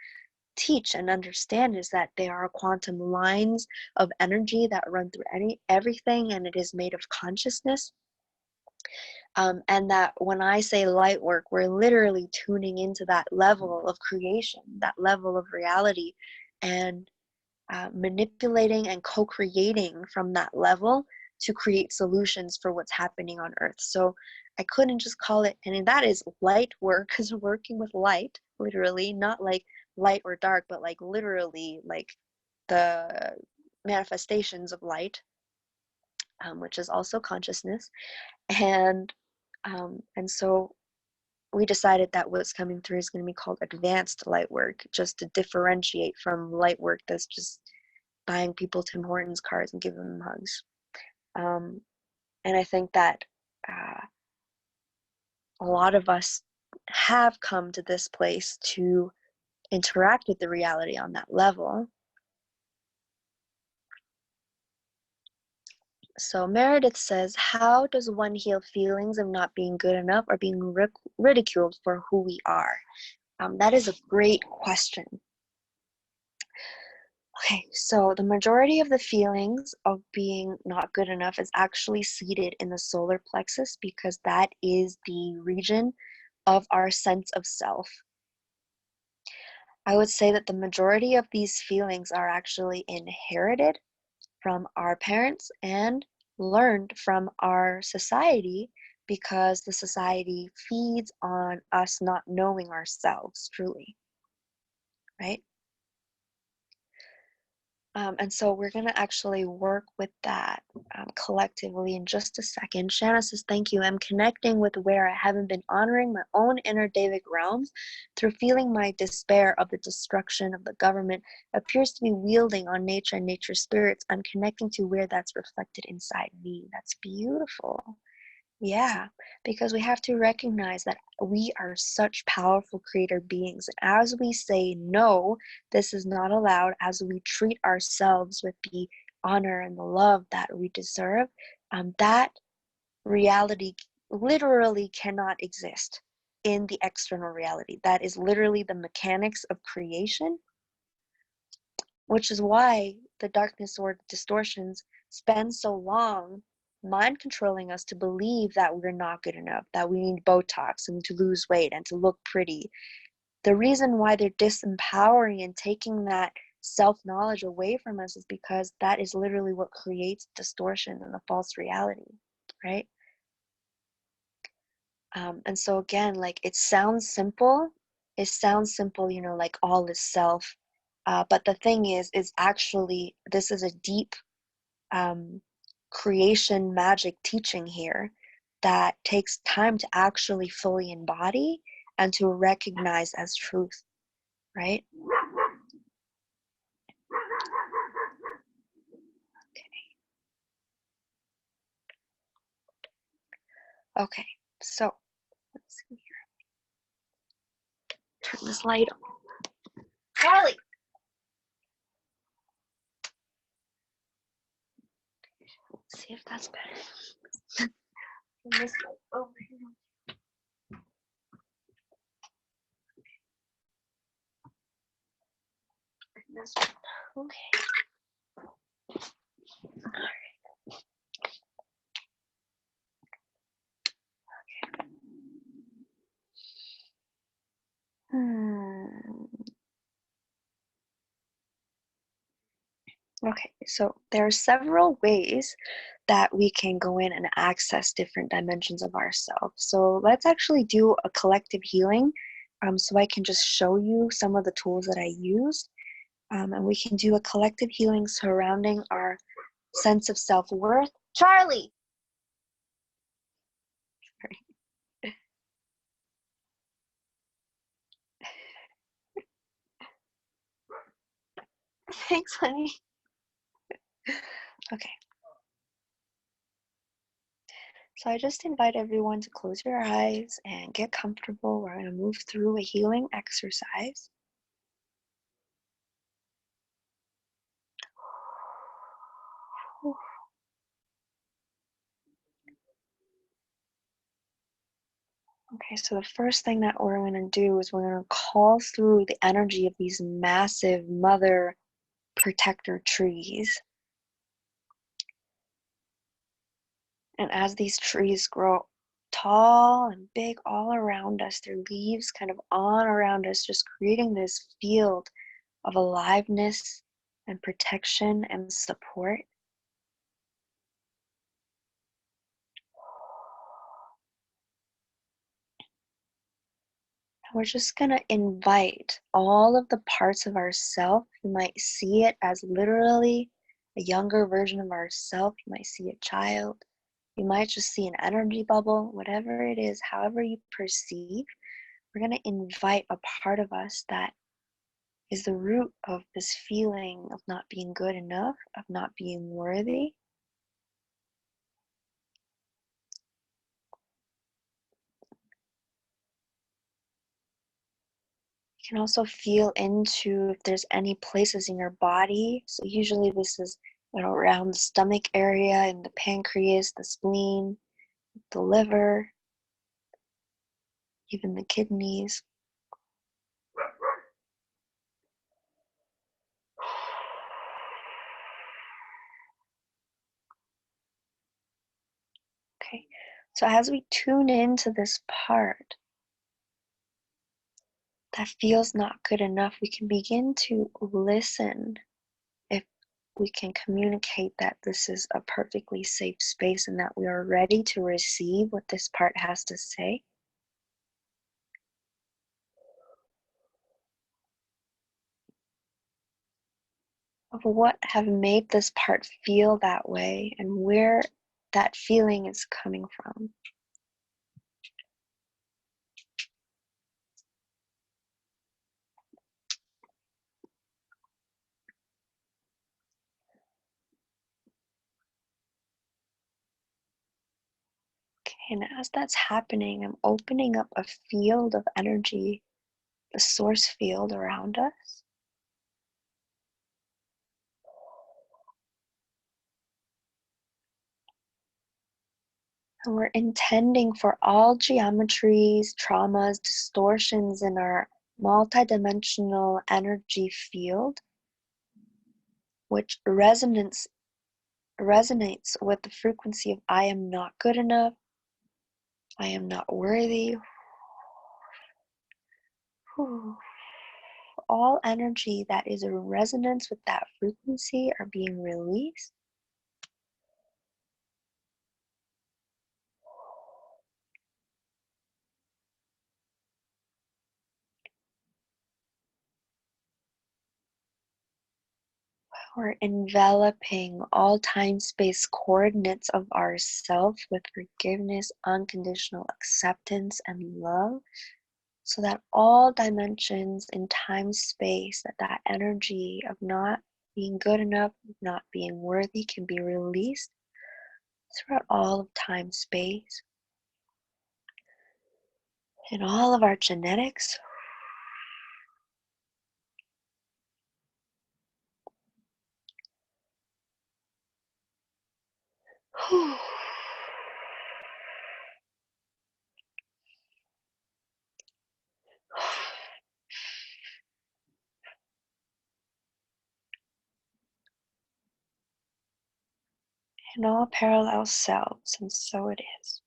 teach and understand, is that there are quantum lines of energy that run through everything, and it is made of consciousness. And that when I say light work, we're literally tuning into that level of creation, that level of reality, and manipulating and co-creating from that level to create solutions for what's happening on Earth. So I couldn't just call it, and that is light work, because we're working with light, literally, not like light or dark, but literally the manifestations of light, which is also consciousness. And so we decided that what's coming through is going to be called advanced light work, just to differentiate from light work that's just buying people Tim Hortons cards and giving them hugs. And I think that a lot of us have come to this place to interact with the reality on that level. So Meredith says, how does one heal feelings of not being good enough or being ridiculed for who we are? That is a great question. Okay, so the majority of the feelings of being not good enough is actually seated in the solar plexus, because that is the region of our sense of self. I would say that the majority of these feelings are actually inherited from our parents and learned from our society, because the society feeds on us not knowing ourselves truly, right? And so we're going to actually work with that collectively in just a second. Shanna says, thank you. I'm connecting with where I haven't been honoring my own inner Davic realms through feeling my despair of the destruction of the government appears to be wielding on nature and nature spirits. I'm connecting to where that's reflected inside me. That's beautiful. Yeah, because we have to recognize that we are such powerful creator beings. As we say, no, this is not allowed, as we treat ourselves with the honor and the love that we deserve, that reality literally cannot exist in the external reality. That is literally the mechanics of creation, which is why the darkness or distortions spend so long mind controlling us to believe that we're not good enough, that we need Botox and to lose weight and to look pretty. The reason why they're disempowering and taking that self-knowledge away from us is because that is literally what creates distortion and the false reality, right? And so again, like it sounds simple, like all is self. But the thing is actually, this is a deep creation magic teaching here that takes time to actually fully embody and to recognize as truth, right? Okay, so let's see here. Turn this light on. Charlie! Let's see if that's better. Turn this light over here. This one. Okay. Okay, so there are several ways that we can go in and access different dimensions of ourselves. So let's actually do a collective healing. So I can just show you some of the tools that I used. And we can do a collective healing surrounding our sense of self-worth. Charlie! Thanks, honey. Okay. So I just invite everyone to close your eyes and get comfortable. We're going to move through a healing exercise. Okay, so the first thing that we're going to do is we're going to call through the energy of these massive mother protector trees. And as these trees grow tall and big all around us, their leaves kind of on around us, just creating this field of aliveness and protection and support. We're just going to invite all of the parts of ourself. You might see it as literally a younger version of ourself. You might see a child. You might just see an energy bubble, whatever it is, however you perceive. We're going to invite a part of us that is the root of this feeling of not being good enough, of not being worthy. You can also feel into if there's any places in your body. So usually this is around the stomach area, in the pancreas, the spleen, the liver, even the kidneys. Okay, so as we tune into this part that feels not good enough, we can begin to listen if we can communicate that this is a perfectly safe space and that we are ready to receive what this part has to say. Of what have made this part feel that way and where that feeling is coming from. Okay, and as that's happening, I'm opening up a field of energy, the source field around us. And we're intending for all geometries, traumas, distortions in our multidimensional energy field, which resonates with the frequency of I am not good enough, I am not worthy. All energy that is in resonance with that frequency are being released. We're enveloping all time-space coordinates of ourself with forgiveness, unconditional acceptance, and love, so that all dimensions in time-space, that energy of not being good enough, not being worthy, can be released throughout all of time-space. In all of our genetics, in all parallel selves, and so it is.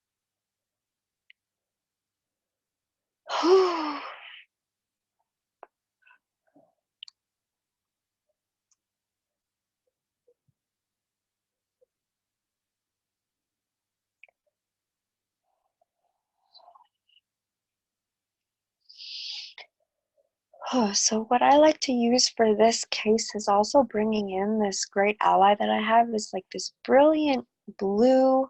So what I like to use for this case is also bringing in this great ally that I have, is like this brilliant blue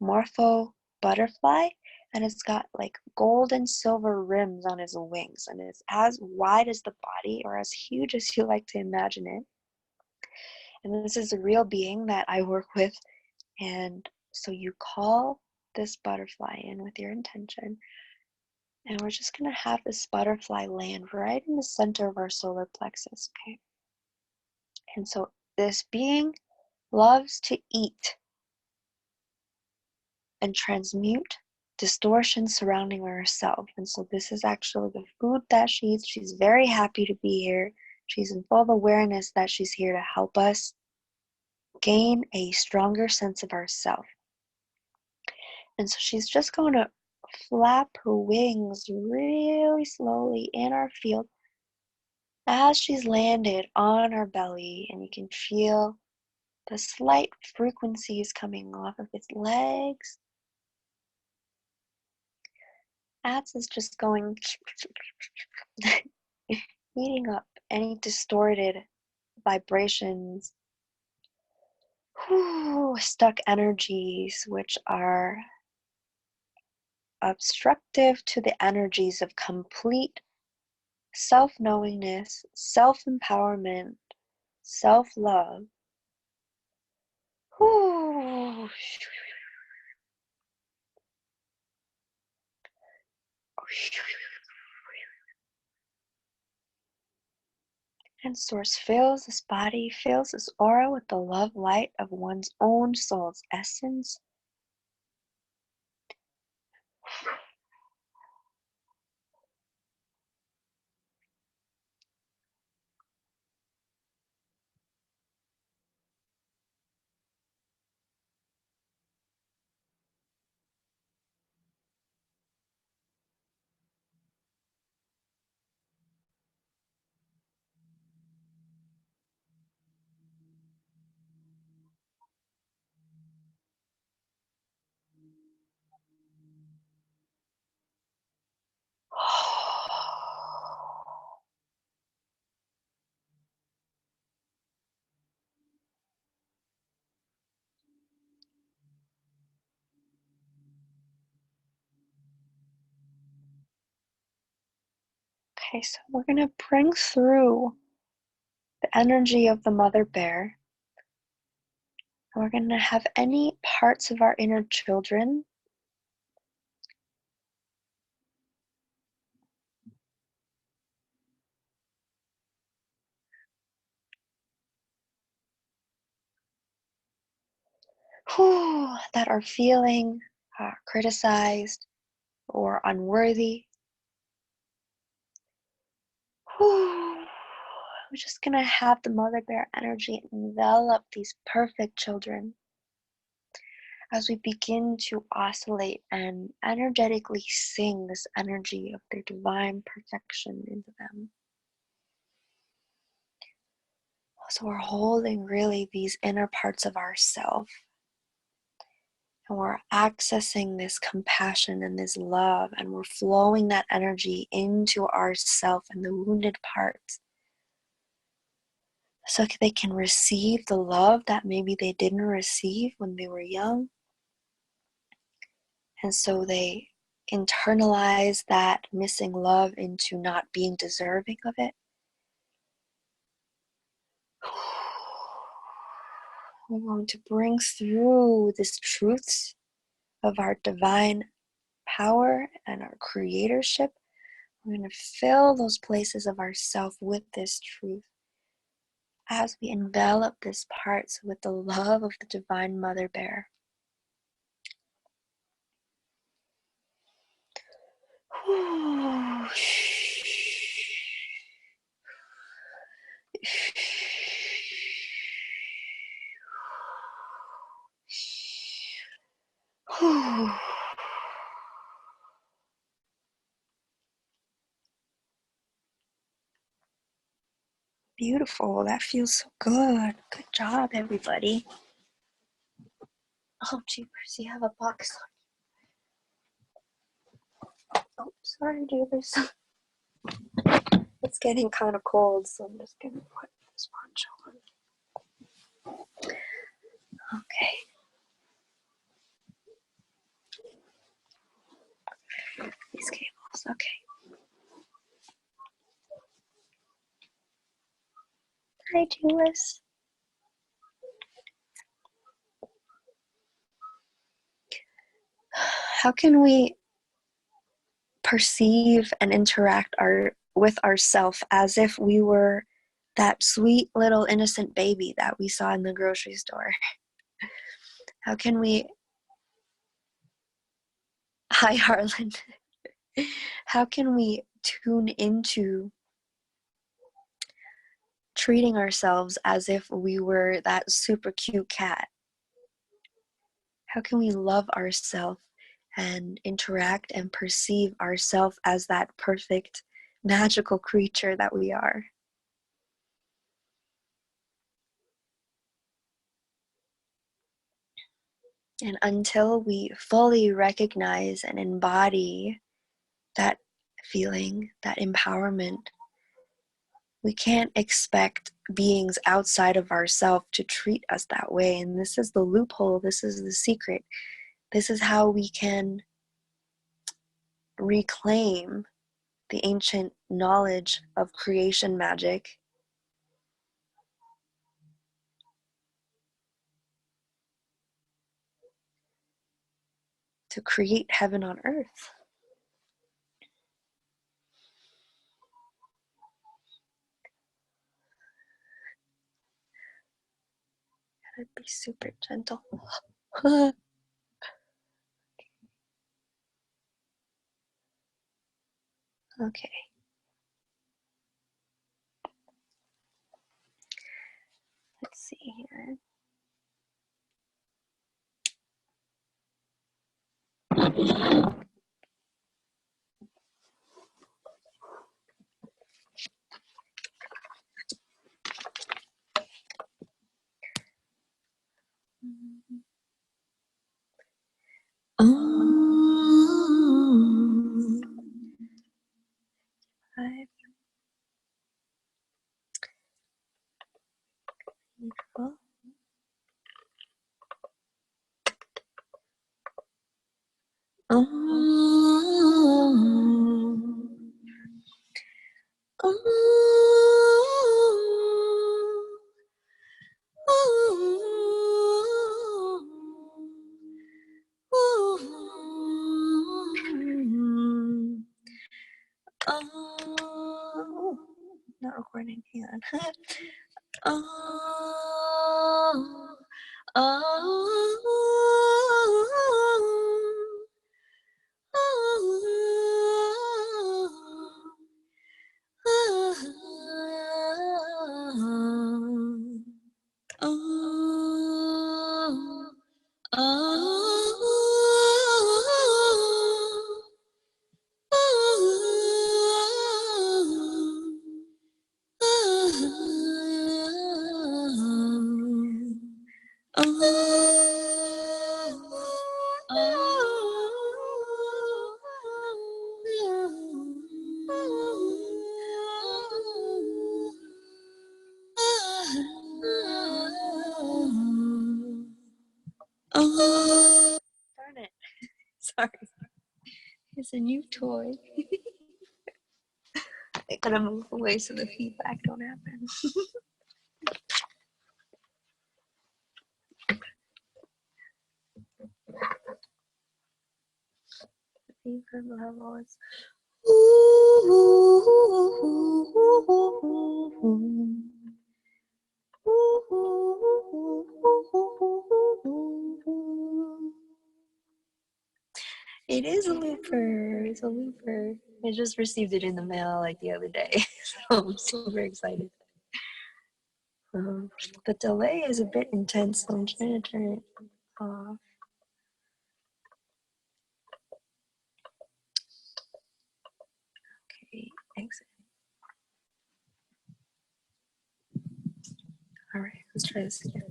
morpho butterfly, and it's got like gold and silver rims on his wings, and it's as wide as the body or as huge as you like to imagine it. And this is a real being that I work with. And so you call this butterfly in with your intention, and we're just going to have this butterfly land right in the center of our solar plexus, okay? And so this being loves to eat and transmute distortion surrounding herself. And so this is actually the food that she eats. She's very happy to be here. She's in full awareness that she's here to help us gain a stronger sense of ourself. And so she's just going to flap her wings really slowly in our field as she's landed on our belly, and you can feel the slight frequencies coming off of its legs. As is just going eating up any distorted vibrations, stuck energies which are obstructive to the energies of complete self-knowingness, self-empowerment, self-love. And Source fills this body, fills this aura with the love light of one's own soul's essence. Okay, so we're going to bring through the energy of the mother bear. And we're going to have any parts of our inner children that are feeling criticized or unworthy. We're just going to have the mother bear energy envelop these perfect children as we begin to oscillate and energetically sing this energy of their divine perfection into them. So we're holding really these inner parts of ourself, and we're accessing this compassion and this love, and we're flowing that energy into ourself and the wounded parts, so they can receive the love that maybe they didn't receive when they were young. And so they internalize that missing love into not being deserving of it. We're going to bring through these truths of our divine power and our creatorship. We're going to fill those places of ourself with this truth as we envelop these parts with the love of the divine mother bear. Beautiful. That feels so good. Good job, everybody. Oh, jeepers, you have a box. Oh, sorry, jeepers. It's getting kind of cold, so I'm just gonna put this poncho on. Okay. These cables, okay. Hi, Julius. How can we perceive and interact with ourself as if we were that sweet little innocent baby that we saw in the grocery store? How can we... Hi, Harlan. How can we tune into treating ourselves as if we were that super cute cat? How can we love ourselves and interact and perceive ourselves as that perfect, magical creature that we are? And until we fully recognize and embody that feeling, that empowerment, we can't expect beings outside of ourselves to treat us that way. And this is the loophole, this is the secret. This is how we can reclaim the ancient knowledge of creation magic to create heaven on earth. Gotta be super gentle. Okay. Let's see here. Beautiful. Not recording, hang on. Darn it. Sorry. It's a new toy. I gotta move away so the feedback don't happen. The feedback level is. It is a looper. It's a looper. I just received it in the mail like the other day, so I'm super excited. The delay is a bit intense, so I'm trying to turn it off. Okay, exit. All right, let's try this again.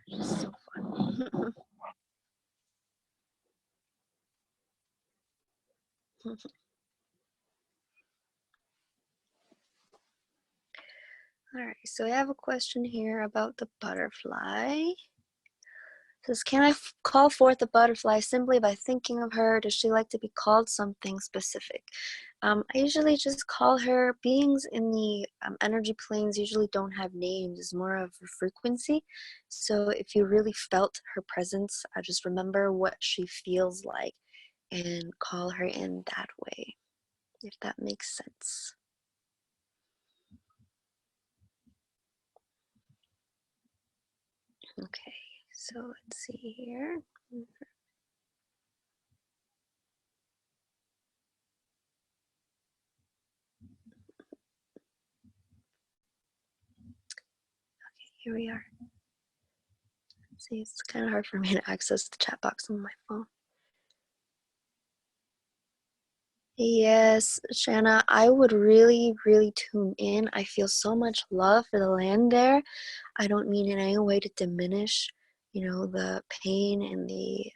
Just so fun. All right, so I have a question here about the butterfly. It says, can I call forth a butterfly simply by thinking of her? Does she like to be called something specific? I usually just call her. Beings in the energy planes usually don't have names. It's more of a frequency. So if you really felt her presence, I just remember what she feels like and call her in that way, if that makes sense. Okay, so let's see here. Okay, here we are. See, it's kind of hard for me to access the chat box on my phone. Yes, Shanna, I would really, really tune in. I feel so much love for the land there. I don't mean in any way to diminish, the pain and the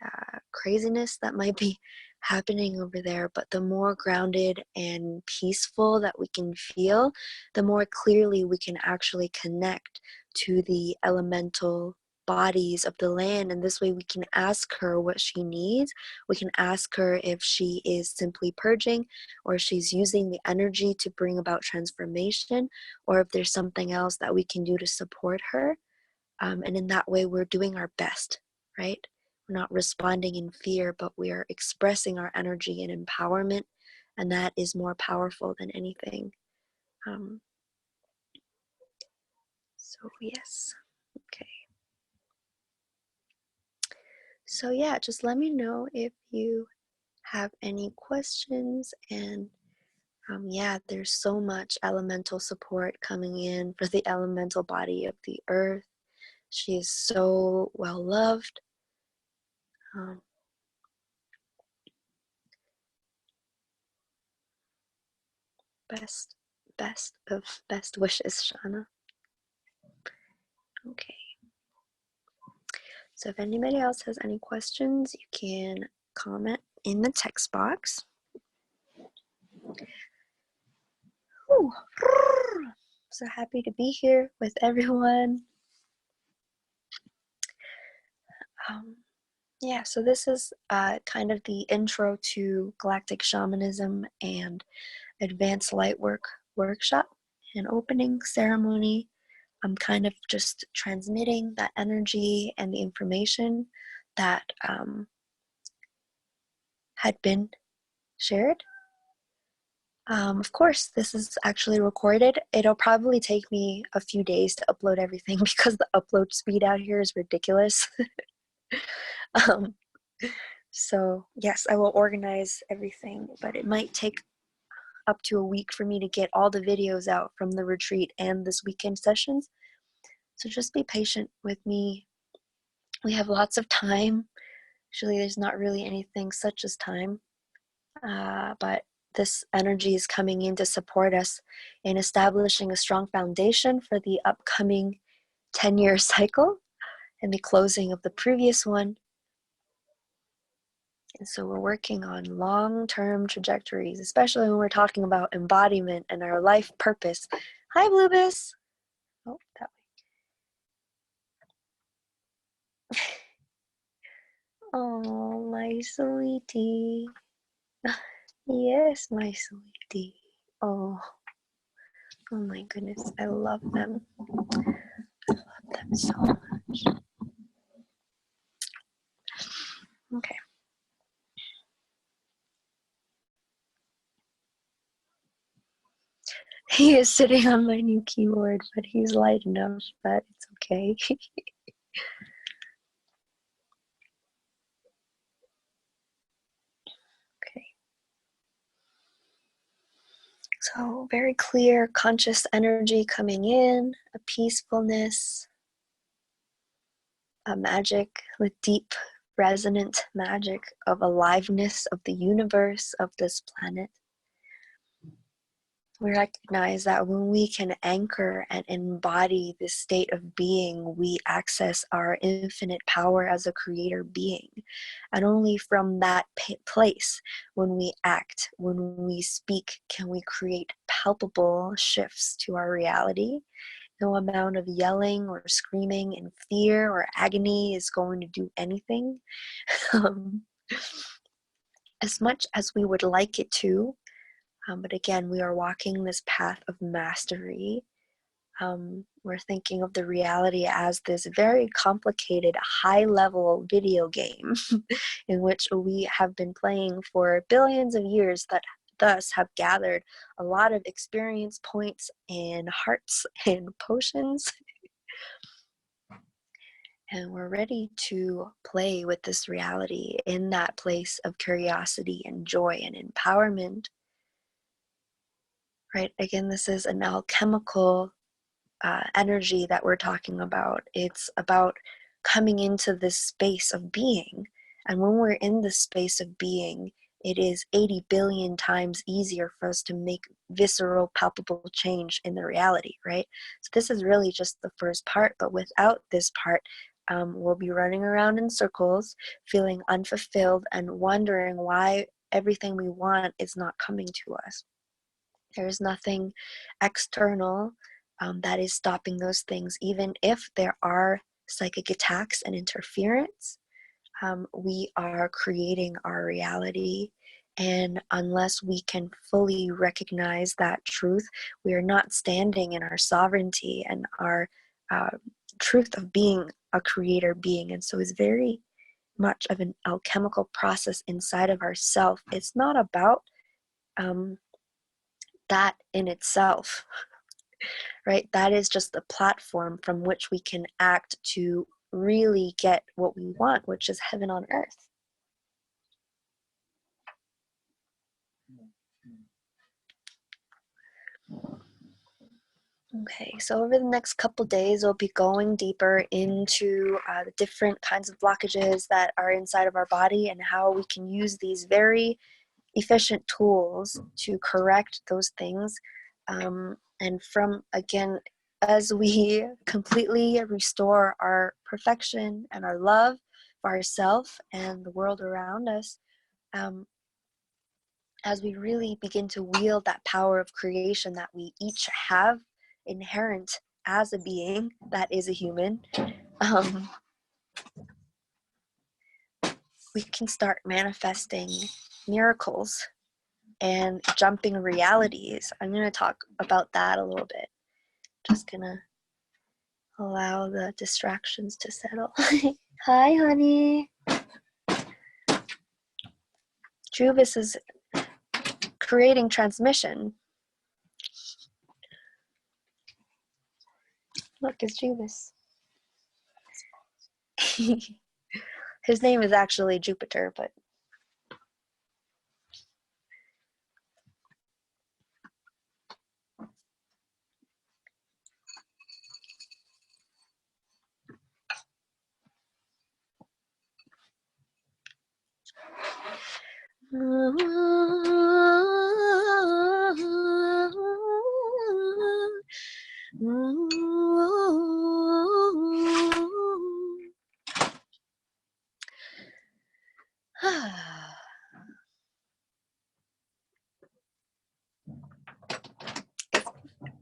craziness that might be happening over there. But the more grounded and peaceful that we can feel, the more clearly we can actually connect to the elemental bodies of the land. And this way we can ask her what she needs. We can ask her if she is simply purging, or if she's using the energy to bring about transformation, or if there's something else that we can do to support her. And in that way, we're doing our best, right? We're not responding in fear, but we are expressing our energy and empowerment. And that is more powerful than anything. So, yes. Okay. So, yeah, just let me know if you have any questions. And yeah, there's so much elemental support coming in for the elemental body of the earth. She is so well loved. Best wishes, Shauna. Okay. So if anybody else has any questions, you can comment in the text box. Ooh. So happy to be here with everyone. Yeah, so this is kind of the intro to Galactic Shamanism and Advanced Lightwork workshop and opening ceremony. I'm kind of just transmitting that energy and the information that had been shared. Of course, this is actually recorded. It'll probably take me a few days to upload everything because the upload speed out here is ridiculous. So yes, I will organize everything, but it might take up to a week for me to get all the videos out from the retreat and this weekend sessions. So just be patient with me. We have lots of time. Usually there's not really anything such as time, but this energy is coming in to support us in establishing a strong foundation for the upcoming 10-year cycle and the closing of the previous one. And so we're working on long-term trajectories, especially when we're talking about embodiment and our life purpose. Hi, Bluebus. Oh, that way. Oh, my sweetie. Yes, my sweetie. Oh, oh my goodness, I love them. I love them so much. Okay. He is sitting on my new keyboard, but he's light enough that it's okay. Okay. So very clear, conscious energy coming in, a peacefulness, a magic, the deep, resonant magic of aliveness of the universe, of this planet. We recognize that when we can anchor and embody this state of being, we access our infinite power as a creator being. And only from that place, when we act, when we speak, can we create palpable shifts to our reality. No amount of yelling or screaming in fear or agony is going to do anything. As much as we would like it to, but again, we are walking this path of mastery. We're thinking of the reality as this very complicated, high-level video game in which we have been playing for billions of years, that thus have gathered a lot of experience points and hearts and potions. And we're ready to play with this reality in that place of curiosity and joy and empowerment. Right? Again, this is an alchemical energy that we're talking about. It's about coming into this space of being. And when we're in this space of being, it is 80 billion times easier for us to make visceral, palpable change in the reality, right? So this is really just the first part, but without this part, we'll be running around in circles, feeling unfulfilled and wondering why everything we want is not coming to us. There's nothing external that is stopping those things, even if there are psychic attacks and interference. We are creating our reality, and unless we can fully recognize that truth, we are not standing in our sovereignty and our truth of being a creator being. And so it's very much of an alchemical process inside of ourself. It's not about that in itself, right? That is just the platform from which we can act to really get what we want, which is heaven on earth. Okay, so over the next couple days, we'll be going deeper into the different kinds of blockages that are inside of our body and how we can use these very efficient tools to correct those things. And from, again, as we completely restore our perfection and our love for ourselves and the world around us, as we really begin to wield that power of creation that we each have inherent as a being that is a human, we can start manifesting miracles and jumping realities. I'm going to talk about that a little bit. Just going to allow the distractions to settle. Hi, honey. Juvis is creating transmission. Look, it's Juvis. His name is actually Jupiter, but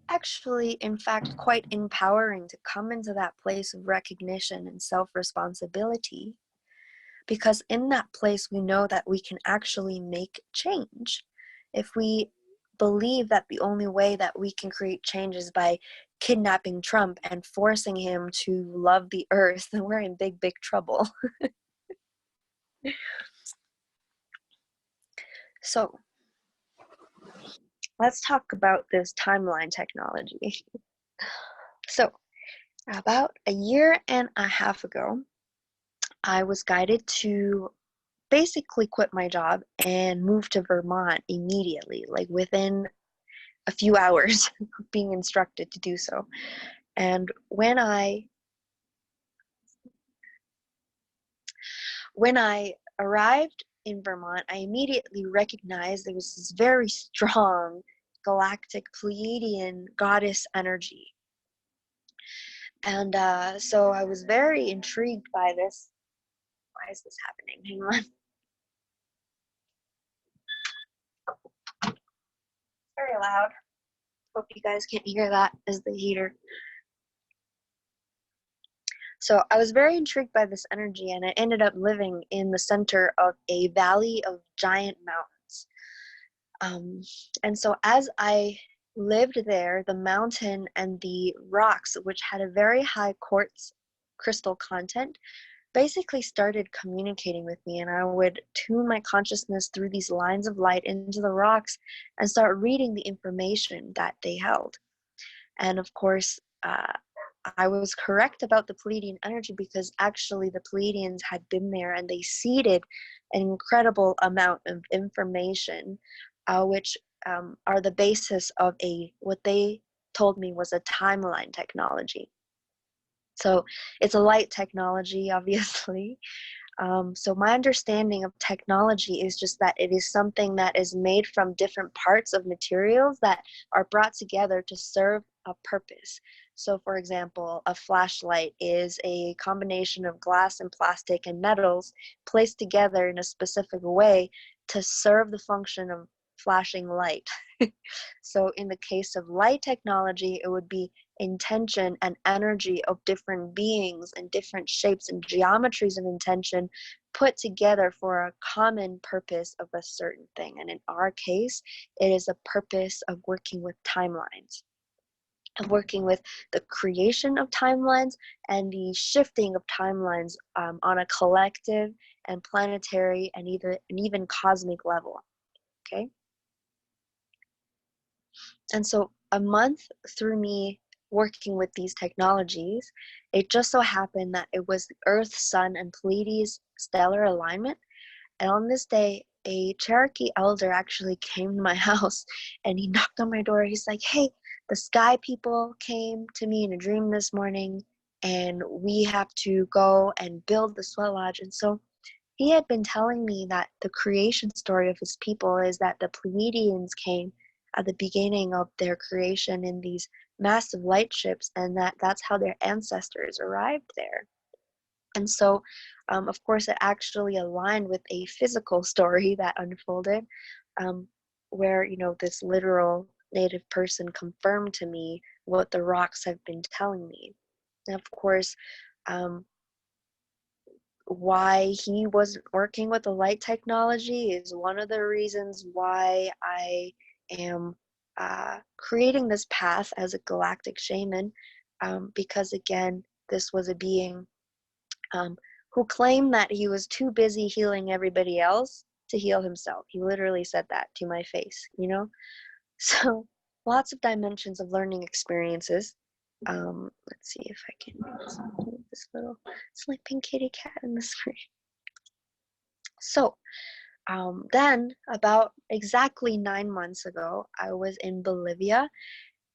actually, in fact, quite empowering to come into that place of recognition and self-responsibility, because in that place we know that we can actually make change. If we believe that the only way that we can create change is by kidnapping Trump and forcing him to love the earth, then we're in big, big trouble. So let's talk about this timeline technology. So about a year and a half ago, I was guided to basically quit my job and move to Vermont immediately, like within a few hours of being instructed to do so. And when I arrived in Vermont, I immediately recognized there was this very strong galactic Pleiadian goddess energy. And so I was very intrigued by this. Why is this happening? Hang on. Very loud. Hope you guys can't hear that as the heater. So I was very intrigued by this energy, and I ended up living in the center of a valley of giant mountains. And so as I lived there, the mountain and the rocks, which had a very high quartz crystal content, basically started communicating with me, and I would tune my consciousness through these lines of light into the rocks and start reading the information that they held. And of course, I was correct about the Pleiadian energy, because actually the Pleiadians had been there and they seeded an incredible amount of information, which are the basis of what they told me was a timeline technology. So it's a light technology, obviously. So my understanding of technology is just that it is something that is made from different parts of materials that are brought together to serve a purpose. So for example, a flashlight is a combination of glass and plastic and metals placed together in a specific way to serve the function of flashing light. So in the case of light technology, it would be intention and energy of different beings and different shapes and geometries of intention put together for a common purpose of a certain thing. And in our case, it is a purpose of working with timelines, of working with the creation of timelines and the shifting of timelines on a collective and planetary and even cosmic level. Okay. And so a month through me working with these technologies, it just so happened that it was the Earth, Sun, and Pleiades stellar alignment. And on this day, a Cherokee elder actually came to my house and he knocked on my door. He's like, hey, the sky people came to me in a dream this morning and we have to go and build the sweat lodge. And so he had been telling me that the creation story of his people is that the Pleiadians came at the beginning of their creation in these massive light ships, and that's how their ancestors arrived there. And so, of course, it actually aligned with a physical story that unfolded, where, this literal native person confirmed to me what the rocks have been telling me. And of course, why he wasn't working with the light technology is one of the reasons why I am creating this path as a galactic shaman, because again, this was a being who claimed that he was too busy healing everybody else to heal himself. He literally said that to my face, So lots of dimensions of learning experiences. Let's see if I can move this little sleeping kitty cat in the screen. So then about exactly 9 months ago, I was in Bolivia,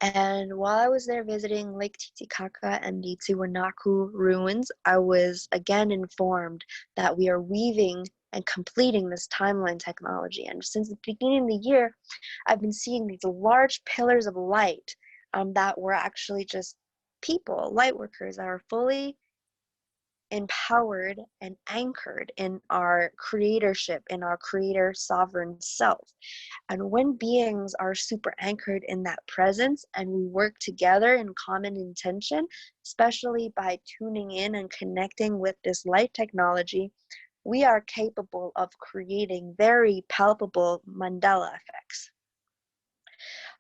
and while I was there visiting Lake Titicaca and the Tiwanaku ruins, I was again informed that we are weaving and completing this timeline technology. And since the beginning of the year, I've been seeing these large pillars of light that were actually just people, light workers that are fully empowered and anchored in our creatorship, in our creator sovereign self. And when beings are super anchored in that presence and we work together in common intention, especially by tuning in and connecting with this light technology, we are capable of creating very palpable Mandela effects.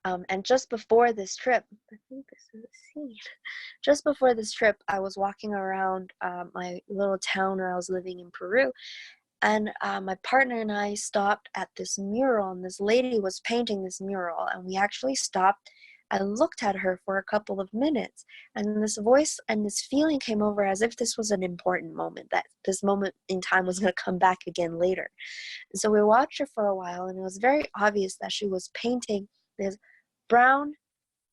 And just before this trip, I think this is a scene. Just before this trip, I was walking around my little town where I was living in Peru, and my partner and I stopped at this mural, and this lady was painting this mural, and we actually stopped and looked at her for a couple of minutes, and this voice and this feeling came over as if this was an important moment, that this moment in time was going to come back again later. And so we watched her for a while, and it was very obvious that she was painting this brown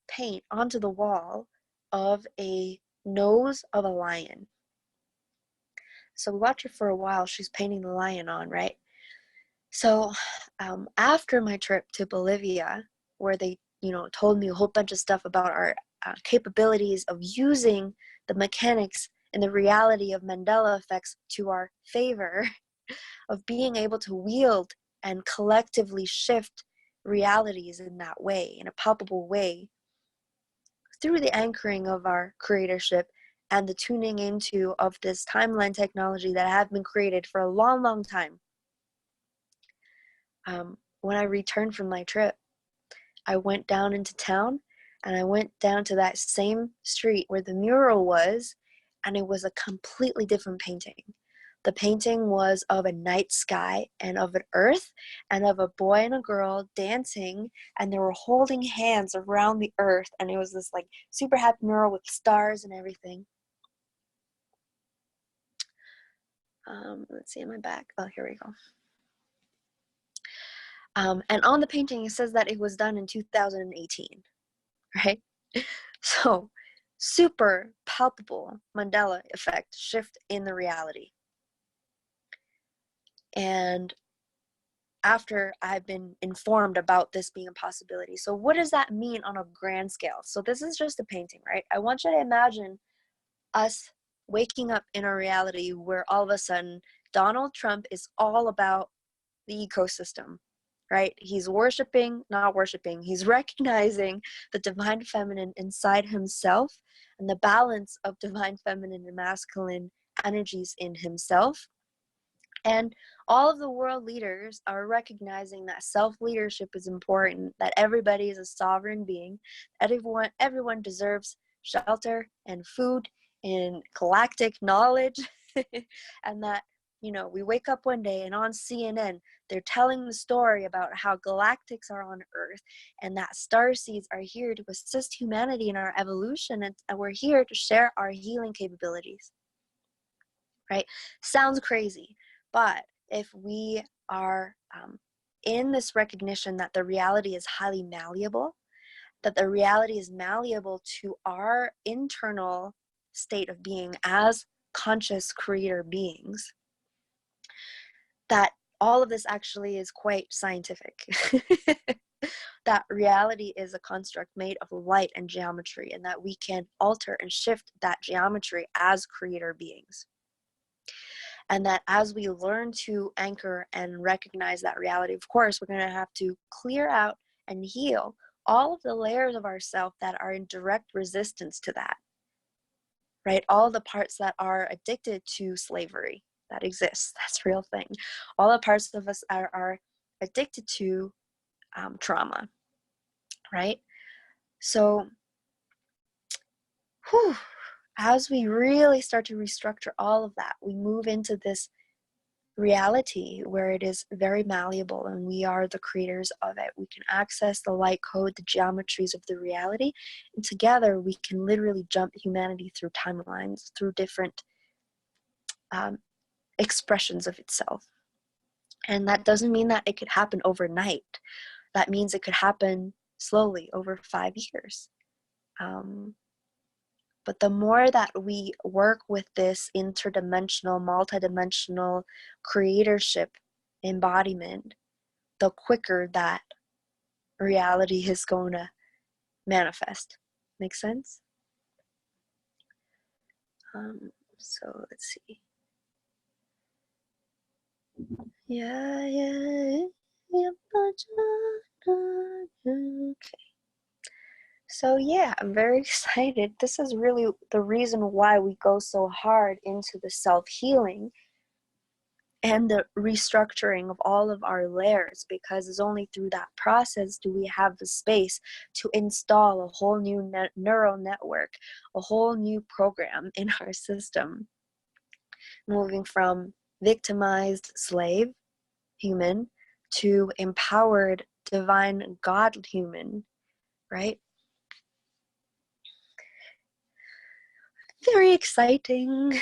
paint onto the wall of a nose of a lion. So we watched her for a while. She's painting the lion on, right? So after my trip to Bolivia, where they told me a whole bunch of stuff about our capabilities of using the mechanics and the reality of Mandela effects to our favor, of being able to wield and collectively shift realities in that way, in a palpable way, through the anchoring of our creatorship and the tuning into of this timeline technology that have been created for a long, long time. When I returned from my trip, I went down into town, and I went down to that same street where the mural was, and it was a completely different painting. The painting was of a night sky and of an earth and of a boy and a girl dancing, and they were holding hands around the earth, and it was this like super happy mural with stars and everything. Let's see in my back. Oh, here we go. And on the painting, it says that it was done in 2018, right? So, super palpable Mandela effect shift in the reality. And after I've been informed about this being a possibility, so what does that mean on a grand scale? So this is just a painting, right? I want you to imagine us waking up in a reality where all of a sudden Donald Trump is all about the ecosystem, right? He's not worshiping, he's recognizing the divine feminine inside himself and the balance of divine feminine and masculine energies in himself. And all of the world leaders are recognizing that self-leadership is important, that everybody is a sovereign being, that everyone deserves shelter and food and galactic knowledge, and that, we wake up one day and on CNN, they're telling the story about how galactics are on Earth and that starseeds are here to assist humanity in our evolution, and we're here to share our healing capabilities, right? Sounds crazy, but if we are in this recognition that the reality is highly malleable, that the reality is malleable to our internal state of being as conscious creator beings, that all of this actually is quite scientific. That reality is a construct made of light and geometry, and that we can alter and shift that geometry as creator beings. And that as we learn to anchor and recognize that reality, of course, we're going to have to clear out and heal all of the layers of ourself that are in direct resistance to that, right? All the parts that are addicted to slavery that exists, that's a real thing. All the parts of us are addicted to trauma, right? So, as we really start to restructure all of that, we move into this reality where it is very malleable and we are the creators of it. We can access the light code, the geometries of the reality, and together we can literally jump humanity through timelines, through different expressions of itself. And that doesn't mean that it could happen overnight. That means it could happen slowly over 5 years. But the more that we work with this interdimensional, multidimensional creatorship embodiment, the quicker that reality is going to manifest. Make sense? So let's see. Okay. So yeah, I'm very excited. This is really the reason why we go so hard into the self-healing and the restructuring of all of our layers, because it's only through that process do we have the space to install a whole new neural network, a whole new program in our system, moving from victimized slave human to empowered divine God human, right? Very exciting.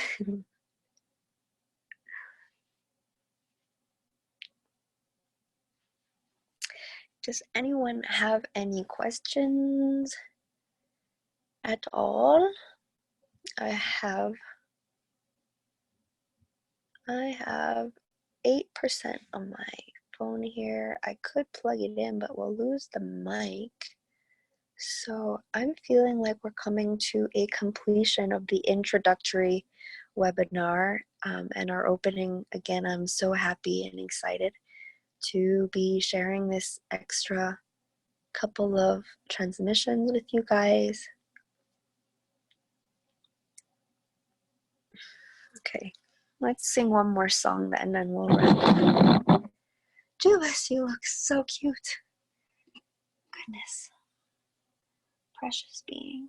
Does anyone have any questions at all? I have 8% on my phone here. I could plug it in, but we'll lose the mic. So I'm feeling like we're coming to a completion of the introductory webinar and our opening. Again, I'm so happy and excited to be sharing this extra couple of transmissions with you guys. Okay, let's sing one more song then, and we'll wrap. Julius, you look so cute. Goodness. Precious being.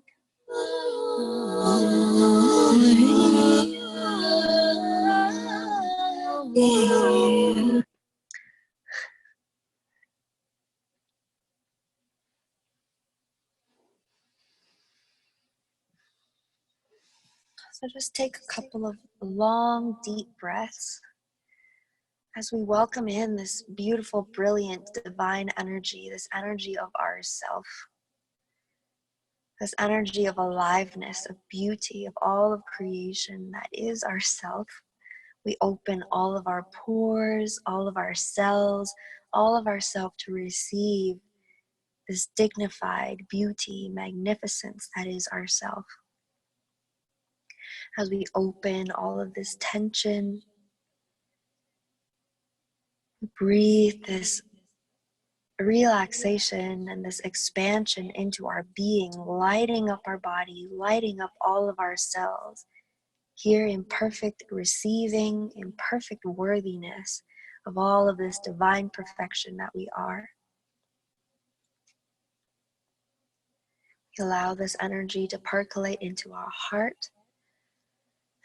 So just take a couple of long, deep breaths as we welcome in this beautiful, brilliant, divine energy, this energy of ourself, this energy of aliveness, of beauty, of all of creation that is ourself. We open all of our pores, all of our cells, all of ourself to receive this dignified beauty, magnificence that is ourself. As we open all of this tension, breathe this relaxation and this expansion into our being, lighting up our body, lighting up all of our cells, here in perfect receiving, in perfect worthiness of all of this divine perfection that we are. We allow this energy to percolate into our heart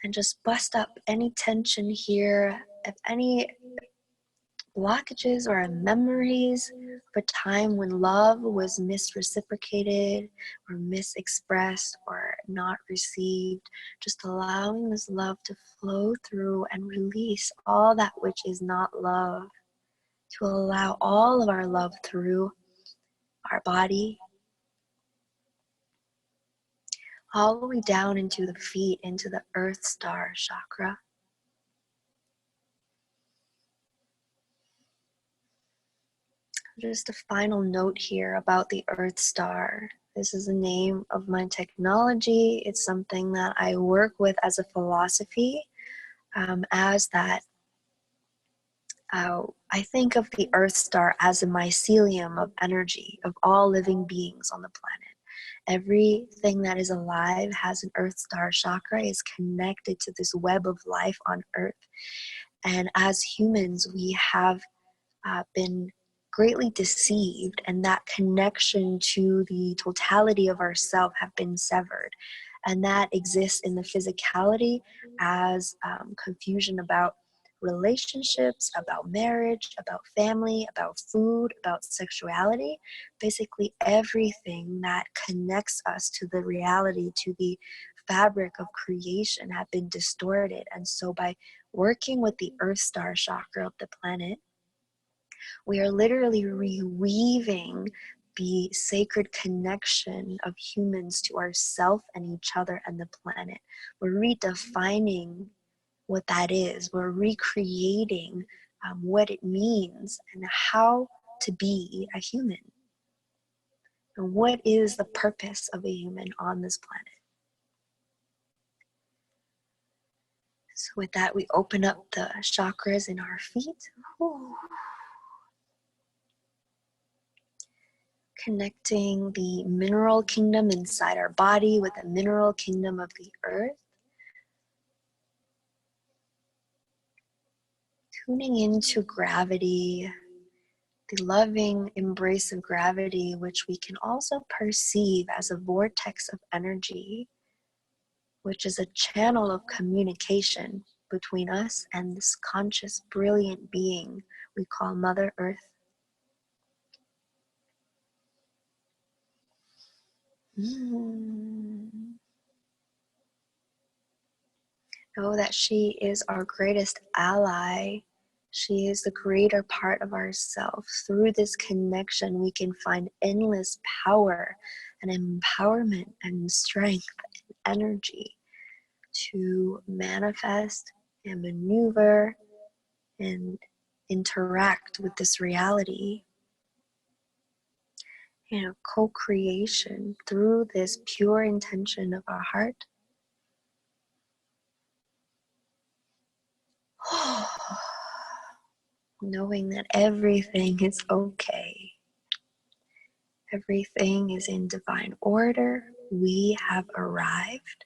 and just bust up any tension here, if any blockages or memories of a time when love was misreciprocated or misexpressed or not received, just allowing this love to flow through and release all that which is not love, to allow all of our love through our body, all the way down into the feet, into the EarthStar chakra. Just a final note here about the EarthStar. This is the name of my technology. It's something that I work with as a philosophy, as that I think of the EarthStar as a mycelium of energy of all living beings on the planet. Everything that is alive has an EarthStar chakra, is connected to this web of life on Earth. And as humans, we have been greatly deceived, and that connection to the totality of ourself have been severed. And that exists in the physicality as confusion about relationships, about marriage, about family, about food, about sexuality. Basically everything that connects us to the reality, to the fabric of creation, have been distorted. And so by working with the EarthStar chakra of the planet, we are literally reweaving the sacred connection of humans to ourself and each other and the planet. We're redefining what that is. We're recreating what it means and how to be a human. And what is the purpose of a human on this planet? So with that, we open up the chakras in our feet. Ooh. Connecting the mineral kingdom inside our body with the mineral kingdom of the earth. Tuning into gravity, the loving embrace of gravity, which we can also perceive as a vortex of energy, which is a channel of communication between us and this conscious, brilliant being we call Mother Earth. Know that she is our greatest ally. She is the greater part of ourself. Through this connection, we can find endless power and empowerment and strength and energy to manifest and maneuver and interact with this reality. co-creation through this pure intention of our heart. Knowing that everything is okay. Everything is in divine order. We have arrived.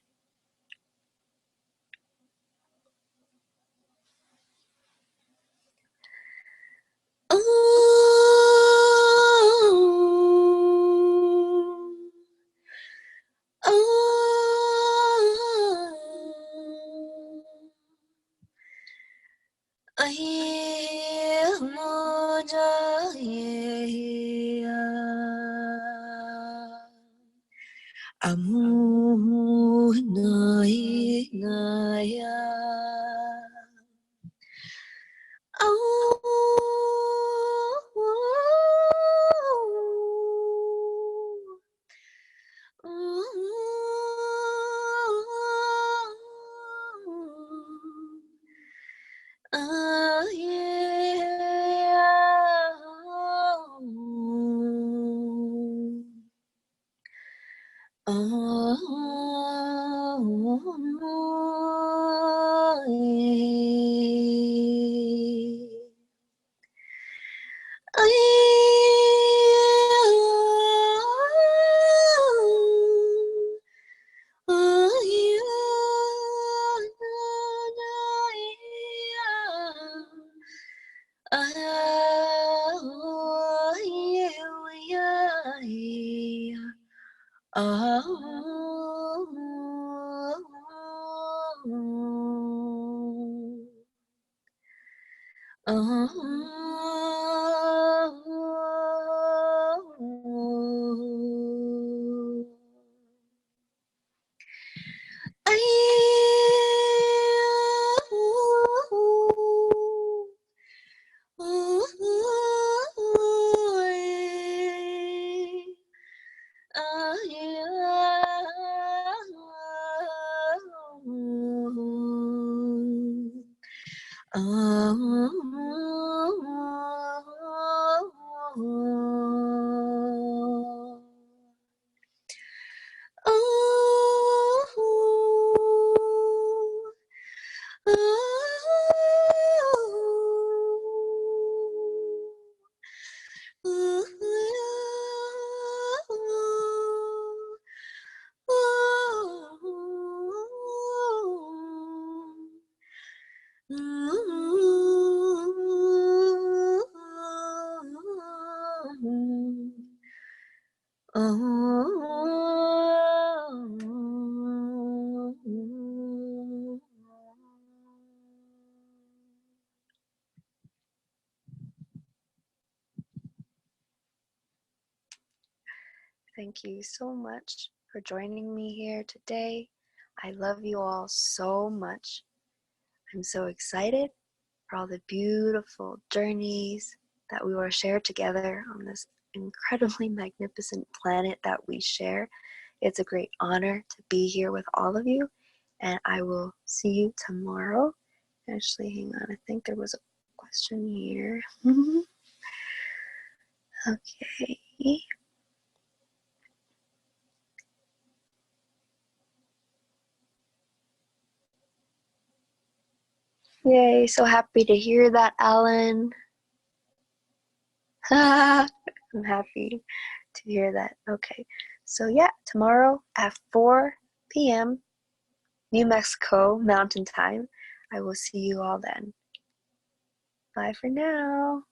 Thank you so much for joining me here today. I love you all so much. I'm so excited for all the beautiful journeys that we will share together on this incredibly magnificent planet that we share. It's a great honor to be here with all of you, and I will see you tomorrow. Actually, hang on, I think there was a question here. Okay. Yay, so happy to hear that, Alan. I'm happy to hear that. Okay, so yeah, tomorrow at 4 p.m. New Mexico Mountain Time. I will see you all then. Bye for now.